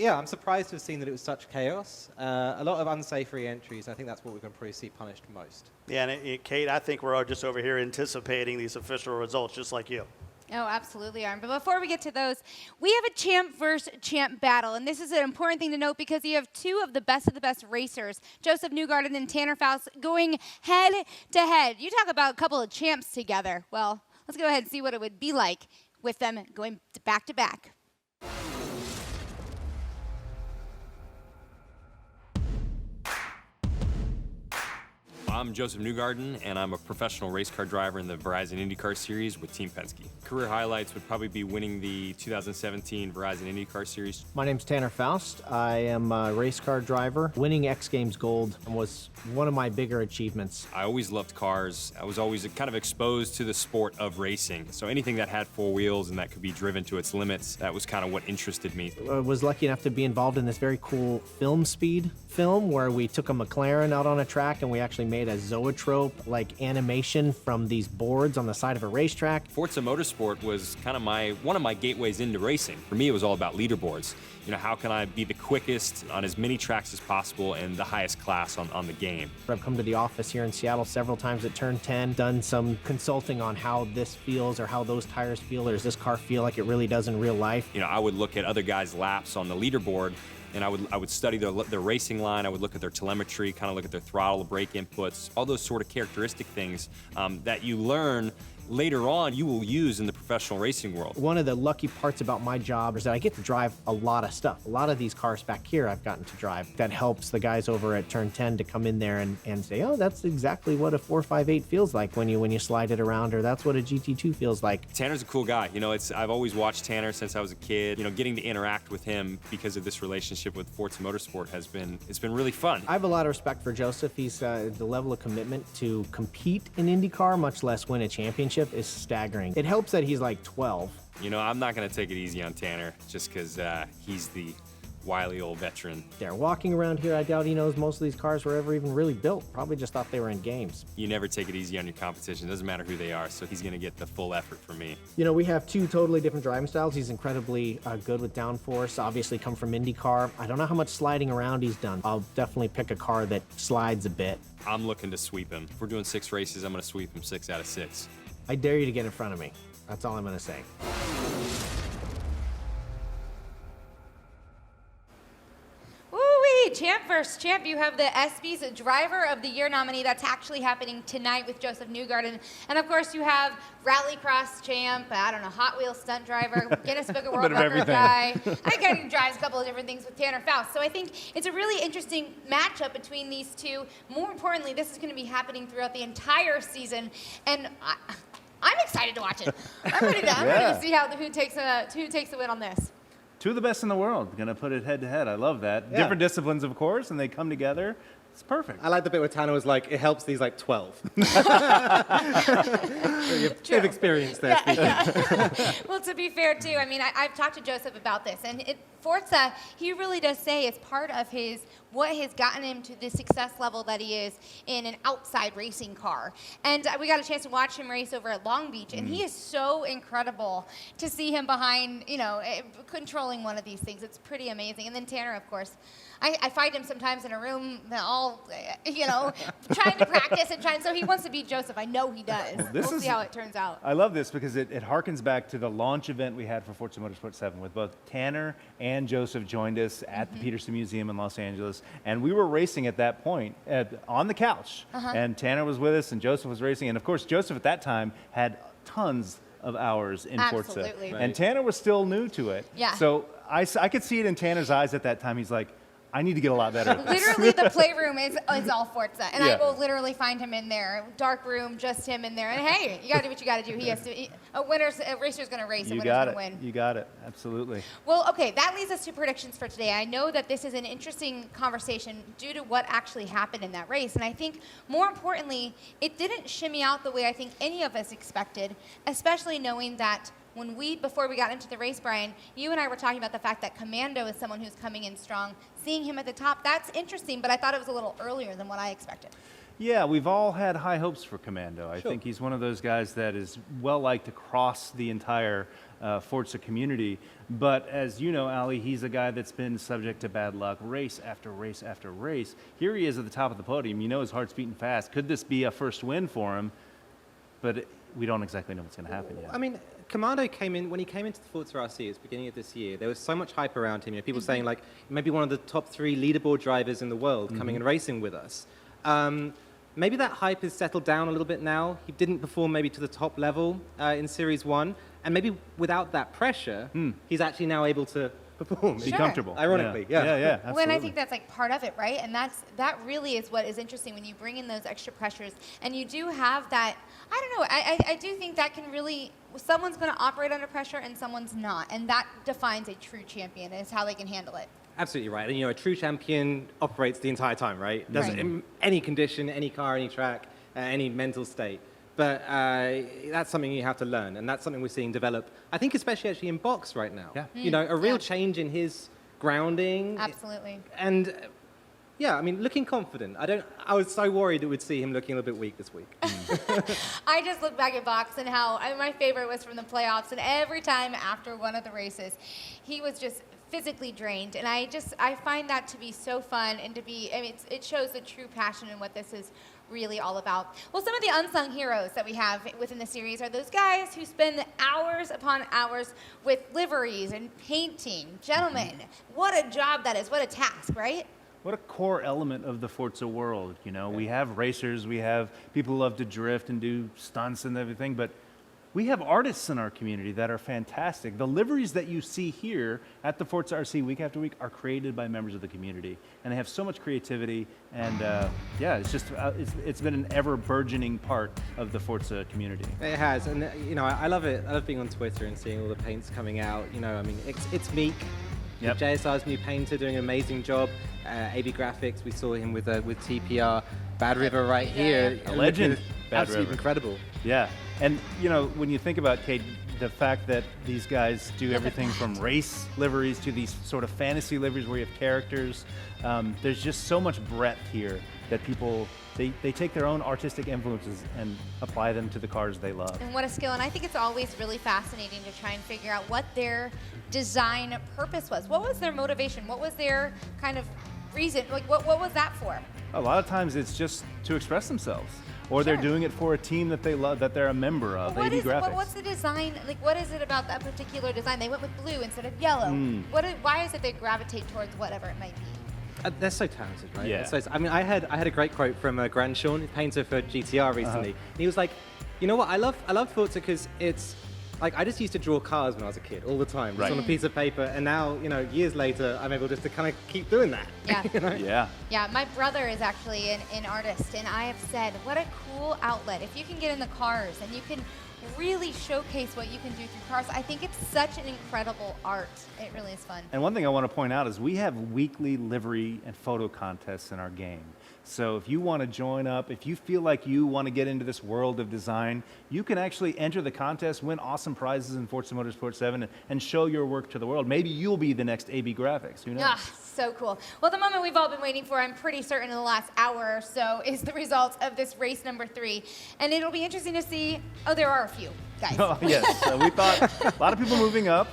Speaker 5: I'm surprised to have seen that it was such chaos. A lot of unsafe re-entries. I think that's what we're going to probably see punished most. Yeah,
Speaker 4: and Kate, I think we're all just over here anticipating these official results, just like you.
Speaker 6: Oh, absolutely, Aaron. But before we get to those, we have a champ versus champ battle. And this is an important thing to note because you have 2 of the best racers, Joseph Newgarden and Tanner Faust, going head to head. You talk about a couple of champs together. Well, let's go ahead and see what it would be like with them going back to back.
Speaker 7: I'm Joseph Newgarden, and I'm a professional race car driver in the Verizon IndyCar Series with Team Penske. Career highlights would probably be winning the 2017 Verizon IndyCar Series.
Speaker 8: My name's Tanner Faust. I am a race car driver. Winning X Games Gold was one of my bigger achievements.
Speaker 7: I always loved cars. I was always kind of exposed to the sport of racing. So anything that had 4 wheels and that could be driven to its limits, that was kind of what interested me.
Speaker 8: I was lucky enough to be involved in this very cool film speed film where we took a McLaren out on a track and we actually made a zoetrope like animation from these boards on the side of a racetrack.
Speaker 7: Forza Motorsport was kind of one of my gateways into racing. For me, it was all about leaderboards. How can I be the quickest on as many tracks as possible and the highest class on the game?
Speaker 8: I've come to the office here in Seattle several times at Turn 10, done some consulting on how this feels or how those tires feel, or does this car feel like it really does in real life?
Speaker 7: I would look at other guys' laps on the leaderboard, and I would study their racing line. I would look at their telemetry, kind of look at their throttle, brake inputs, all those sort of characteristic things that you learn later on you will use in the professional racing world.
Speaker 8: One of the lucky parts about my job is that I get to drive a lot of stuff. A lot of these cars back here I've gotten to drive. That helps the guys over at Turn 10 to come in there and say, oh, that's exactly what a 458 feels like when you slide it around, or that's what a GT2 feels like.
Speaker 7: Tanner's a cool guy. I've always watched Tanner since I was a kid. Getting to interact with him because of this relationship with Forza Motorsport it's been really fun.
Speaker 8: I have a lot of respect for Joseph. He's the level of commitment to compete in IndyCar, much less win a championship, is staggering. It helps that he's like 12.
Speaker 7: I'm not going to take it easy on Tanner just because he's the wily old veteran.
Speaker 8: They're walking around here. I doubt he knows most of these cars were ever even really built. Probably just thought they were in games.
Speaker 7: You never take it easy on your competition. Doesn't matter who they are, so he's going to get the full effort from me.
Speaker 8: We have 2 totally different driving styles. He's incredibly good with downforce, obviously come from IndyCar. I don't know how much sliding around he's done. I'll definitely pick a car that slides a bit.
Speaker 7: I'm looking to sweep him. If we're doing 6 races, I'm going to sweep him 6 out of 6.
Speaker 8: I dare you to get in front of me. That's all I'm going to say.
Speaker 1: champ versus champ. You have the ESPY's Driver of the Year nominee. That's actually happening tonight with Joseph Newgarden. And of course, you have Rallycross champ, I don't know, Hot Wheels stunt driver, Guinness Book of World
Speaker 2: bit of
Speaker 1: Record
Speaker 2: everything.
Speaker 1: guy. I kind of drives a couple of different things with Tanner Faust. So I think it's a really interesting matchup between these two. More importantly, this is going to be happening throughout the entire season. And I'm excited to watch it. I'm ready to see who takes the win on this.
Speaker 2: Two of the best in the world. Going to put it head to head. I love that.
Speaker 5: Yeah.
Speaker 2: Different disciplines, of course, and they come together. It's perfect.
Speaker 5: I like the bit where Tanner was like, it helps these like 12. You've experienced there.
Speaker 1: Well, to be fair, too, I mean, I've talked to Joseph about this, and Forza, he really does say is part of what has gotten him to the success level that he is in an outside racing car. And we got a chance to watch him race over at Long Beach, and he is so incredible to see him behind, controlling one of these things. It's pretty amazing. And then Tanner, of course, I find him sometimes in a room, all, trying to practice and so he wants to beat Joseph. I know he does. We'll see how it turns out.
Speaker 2: I love this because it harkens back to the launch event we had for Forza Motorsport 7 with both Tanner and Joseph joined us at the Peterson Museum in Los Angeles. And we were racing at that point on the couch. And Tanner was with us and Joseph was racing. And of course, Joseph at that time had tons of hours in Forza.
Speaker 1: Absolutely.
Speaker 2: And Tanner was still new to it.
Speaker 1: Yeah.
Speaker 2: So I could see it in Tanner's eyes at that time. He's like, I need to get a lot better at this.
Speaker 1: Literally, the playroom is all Forza, and
Speaker 2: Yeah.
Speaker 1: I will literally find him in there, dark room, just him in there. And hey, you gotta do what you gotta do. He has to. A racer's gonna race, a
Speaker 2: You
Speaker 1: winner's
Speaker 2: got
Speaker 1: gonna
Speaker 2: it.
Speaker 1: win.
Speaker 2: You got it. Absolutely.
Speaker 1: Well, okay, that leads us to predictions for today. I know that this is an interesting conversation due to what actually happened in that race, and I think more importantly, it didn't shimmy out the way I think any of us expected, especially knowing that. Before we got into the race, Brian, you and I were talking about the fact that Commando is someone who's coming in strong. Seeing him at the top, that's interesting, but I thought it was a little earlier than what I expected.
Speaker 2: Yeah, we've all had high hopes for Commando. I think he's one of those guys that is well liked across the entire Forza community. But as you know, Ali, he's a guy that's been subject to bad luck race after race after race. Here he is at the top of the podium. You know his heart's beating fast. Could this be a first win for him? But we don't exactly know what's going to happen yet.
Speaker 5: I mean, Commando came in, when he came into the ForzaRC at the beginning of this year, there was so much hype around him. People saying, like, maybe one of the top 3 leaderboard drivers in the world coming and racing with us. Maybe that hype has settled down a little bit now. He didn't perform maybe to the top level in Series 1. And maybe without that pressure, he's actually now able to perform.
Speaker 2: Be comfortable.
Speaker 5: Ironically, yeah.
Speaker 2: Yeah, absolutely.
Speaker 1: When I think that's like part of it, right? And that really is what is interesting when you bring in those extra pressures and you do have that. I don't know. I do think that can really. Someone's going to operate under pressure and someone's not, and that defines a true champion. Is how they can handle it.
Speaker 5: Absolutely right. And a true champion operates the entire time, right? Doesn't in any condition, any car, any track, any mental state. But that's something you have to learn, and that's something we're seeing develop. I think especially actually in box right now.
Speaker 2: Yeah.
Speaker 5: A real change in his grounding.
Speaker 1: Absolutely.
Speaker 5: And yeah, I mean, looking confident. I was so worried that we'd see him looking a little bit weak this week.
Speaker 1: I just look back at box and how my favorite was from the playoffs, and every time after one of the races, he was just physically drained, and I find that to be so fun and to be. I mean, it shows the true passion in what this is really all about. Well, some of the unsung heroes that we have within the series are those guys who spend hours upon hours with liveries and painting. Gentlemen, what a job that is. What a task, right?
Speaker 2: What a core element of the Forza world. We have racers, we have people who love to drift and do stunts and everything, but we have artists in our community that are fantastic. The liveries that you see here at the ForzaRC week after week are created by members of the community, and they have so much creativity. And it's been an ever burgeoning part of the Forza community.
Speaker 5: It has, and I love it. I love being on Twitter and seeing all the paints coming out. I mean, it's Meek.
Speaker 2: Yep.
Speaker 5: JSR's new painter doing an amazing job. AB Graphics, we saw him with TPR. Bad River right here.
Speaker 2: A legend. Bad
Speaker 5: Absolutely
Speaker 2: River.
Speaker 5: incredible.
Speaker 2: Yeah, and when you think about, Kate, the fact that these guys do everything from race liveries to these sort of fantasy liveries where you have characters, there's just so much breadth here that people, they take their own artistic influences and apply them to the cars they love.
Speaker 1: And what a skill. And I think it's always really fascinating to try and figure out what their design purpose was. What was their motivation? What was their kind of reason? Like, what was that for?
Speaker 2: A lot of times it's just to express themselves. Or they're doing it for a team that they love, that they're a member of,
Speaker 1: Well,
Speaker 2: AD Graphics.
Speaker 1: what's the design? Like, what is it about that particular design? They went with blue instead of yellow. Why is it they gravitate towards whatever it might be?
Speaker 5: They're so talented, right?
Speaker 2: Yeah.
Speaker 5: So, I mean, I had a great quote from Grand Sean, painter for GTR recently. And he was like, you know what? I love Forza because it's like I just used to draw cars when I was a kid all the time, just on a piece of paper. And now, years later, I'm able just to kind of keep doing that.
Speaker 1: Yeah.
Speaker 2: Yeah.
Speaker 1: Yeah, my brother is actually an artist, and I have said, what a cool outlet. If you can get in the cars and you can really showcase what you can do through cars, I think it's such an incredible art. It really is fun.
Speaker 2: And one thing I want to point out is we have weekly livery and photo contests in our game. So if you want to join up, if you feel like you want to get into this world of design, you can actually enter the contest, win awesome prizes in Forza Motorsport 7, and show your work to the world. Maybe you'll be the next AB Graphics. Who knows?
Speaker 1: Ah, so cool. Well, the moment we've all been waiting for, I'm pretty certain in the last hour or so, is the results of this race number 3. And it'll be interesting to see, there are a few, guys.
Speaker 2: Oh, yes. We thought a lot of people moving up.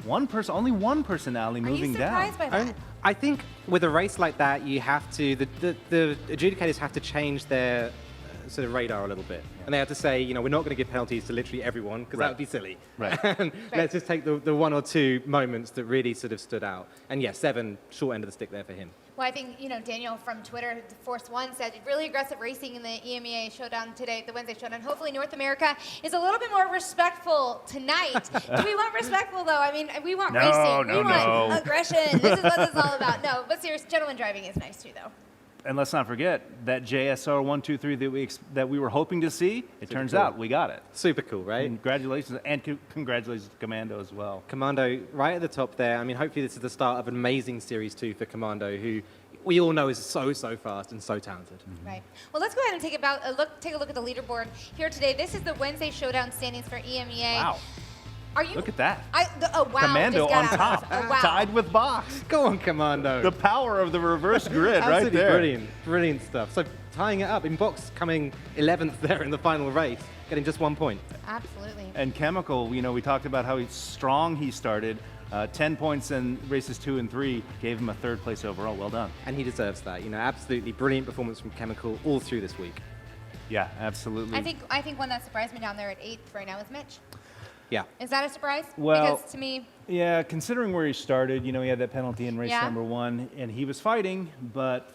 Speaker 2: Only one personality moving down.
Speaker 1: Are you surprised by that?
Speaker 5: I think with a race like that, you have to, the adjudicators have to change their sort of radar a little bit. And they have to say, we're not going to give penalties to literally everyone, because that would be silly.
Speaker 2: Right.
Speaker 5: And let's just take the 1 or 2 moments that really sort of stood out. And yeah, 7, short end of the stick there for him.
Speaker 1: Well, I think, Daniel from Twitter, Force One, said really aggressive racing in the EMEA showdown today, the Wednesday showdown. Hopefully North America is a little bit more respectful tonight. Do we want respectful, though? I mean, we want racing. We want aggression. This is what this is all about. No, but seriously, gentleman driving is nice, too, though.
Speaker 2: And let's not forget that JSR 123 that we were hoping to see. It turns out we got it.
Speaker 5: Super cool, right?
Speaker 2: Congratulations, and congratulations to Commando as well.
Speaker 5: Commando right at the top there. I mean, hopefully this is the start of an amazing Series 2 for Commando, who we all know is so fast and so talented.
Speaker 1: Right. Well, let's go ahead and take a look at the leaderboard here today. This is the Wednesday showdown standings for EMEA.
Speaker 2: Wow. Look at that.
Speaker 1: Oh, wow.
Speaker 2: Commando
Speaker 1: just
Speaker 2: on
Speaker 1: got
Speaker 2: top,
Speaker 1: out. Oh, wow.
Speaker 2: tied with Box.
Speaker 5: Go on, Commando.
Speaker 2: The power of the reverse grid right
Speaker 5: Absolutely
Speaker 2: there.
Speaker 5: brilliant stuff. So tying it up, in Box coming 11th there in the final race, getting just 1 point.
Speaker 1: Absolutely.
Speaker 2: And Chemical, we talked about how strong he started. 10 points in races 2 and 3 gave him a 3rd place overall. Well done.
Speaker 5: And he deserves that. Absolutely brilliant performance from Chemical all through this week.
Speaker 2: Yeah, absolutely.
Speaker 1: I think one that surprised me down there at 8th right now is Mitch.
Speaker 5: Yeah.
Speaker 1: Is that a surprise?
Speaker 2: Well,
Speaker 1: because to me,
Speaker 2: yeah, considering where he started, he had that penalty in race
Speaker 1: Yeah.
Speaker 2: number 1, and he was fighting, but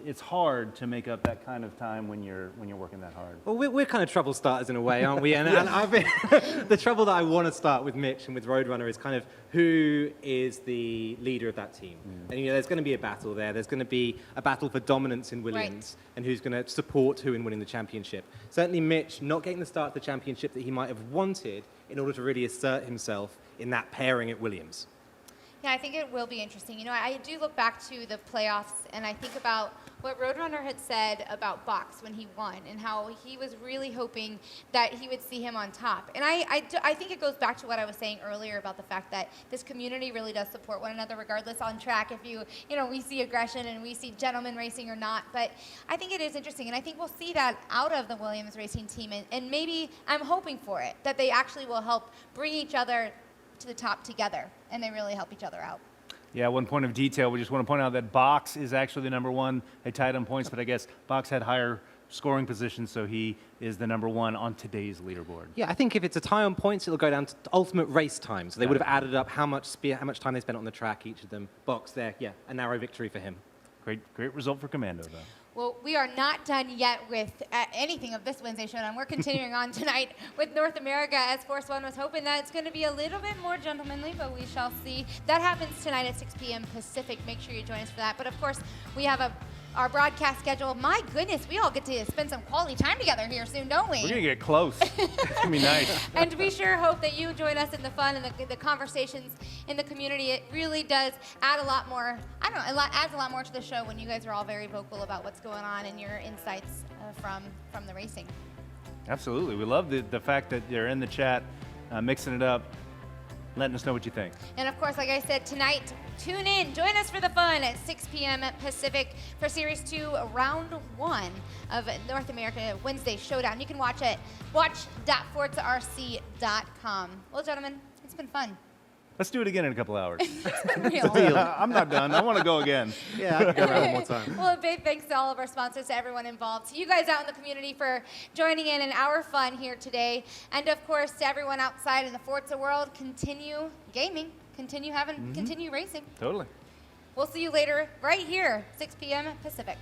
Speaker 2: it's hard to make up that kind of time when you're working that hard.
Speaker 5: Well, we're kind of trouble starters in a way, aren't we? And I've been the trouble that I want to start with Mitch and with Roadrunner is kind of who is the leader of that team. And there's going to be a battle there. There's going to be a battle for dominance in Williams and who's going to support who in winning the championship. Certainly Mitch not getting the start of the championship that he might have wanted in order to really assert himself in that pairing at Williams.
Speaker 1: yeah, I think it will be interesting. I do look back to the playoffs, and I think about what Roadrunner had said about Box when he won, and how he was really hoping that he would see him on top. And I think it goes back to what I was saying earlier about the fact that this community really does support one another, regardless on track if we see aggression and we see gentlemen racing or not. But I think it is interesting, and I think we'll see that out of the Williams racing team, and maybe I'm hoping for it, that they actually will help bring each other to the top together, and they really help each other out.
Speaker 2: Yeah, one point of detail, we just want to point out that Box is actually the number 1. They tied on points, but I guess Box had higher scoring position, so he is the number 1 on today's leaderboard.
Speaker 5: Yeah, I think if it's a tie on points, it'll go down to ultimate race time. So they would have added up how much time they spent on the track, each of them. Box there, yeah, a narrow victory for him.
Speaker 2: Great result for Commando, though.
Speaker 1: Well, we are not done yet with anything of this Wednesday showdown. We're continuing on tonight with North America, as Force One was hoping that it's going to be a little bit more gentlemanly, but we shall see. That happens tonight at 6 p.m. Pacific. Make sure you join us for that. But of course, we have our broadcast schedule. My goodness, we all get to spend some quality time together here soon, don't we?
Speaker 2: We're going to get close. It's going to be nice.
Speaker 1: And we sure hope that you join us in the fun and the conversations in the community. It really does add a lot more, adds a lot more to the show when you guys are all very vocal about what's going on and your insights from the racing.
Speaker 2: Absolutely. We love the fact that you're in the chat, mixing it up, letting us know what you think.
Speaker 1: And of course, like I said, tonight, tune in. Join us for the fun at 6 p.m. Pacific for Series 2, Round 1 of North America Wednesday Showdown. You can watch it. Watch.ForzaRC.com. Well, gentlemen, it's been fun.
Speaker 2: Let's do it again in a couple hours.
Speaker 1: Real.
Speaker 2: I'm not done. I want to go again.
Speaker 5: Yeah, I can go around one more time.
Speaker 1: Well, a big thanks to all of our sponsors, to everyone involved, to you guys out in the community for joining in our fun here today. And of course, to everyone outside in the Forza world, continue gaming, continue racing.
Speaker 2: Totally.
Speaker 1: We'll see you later right here, 6 p.m. Pacific.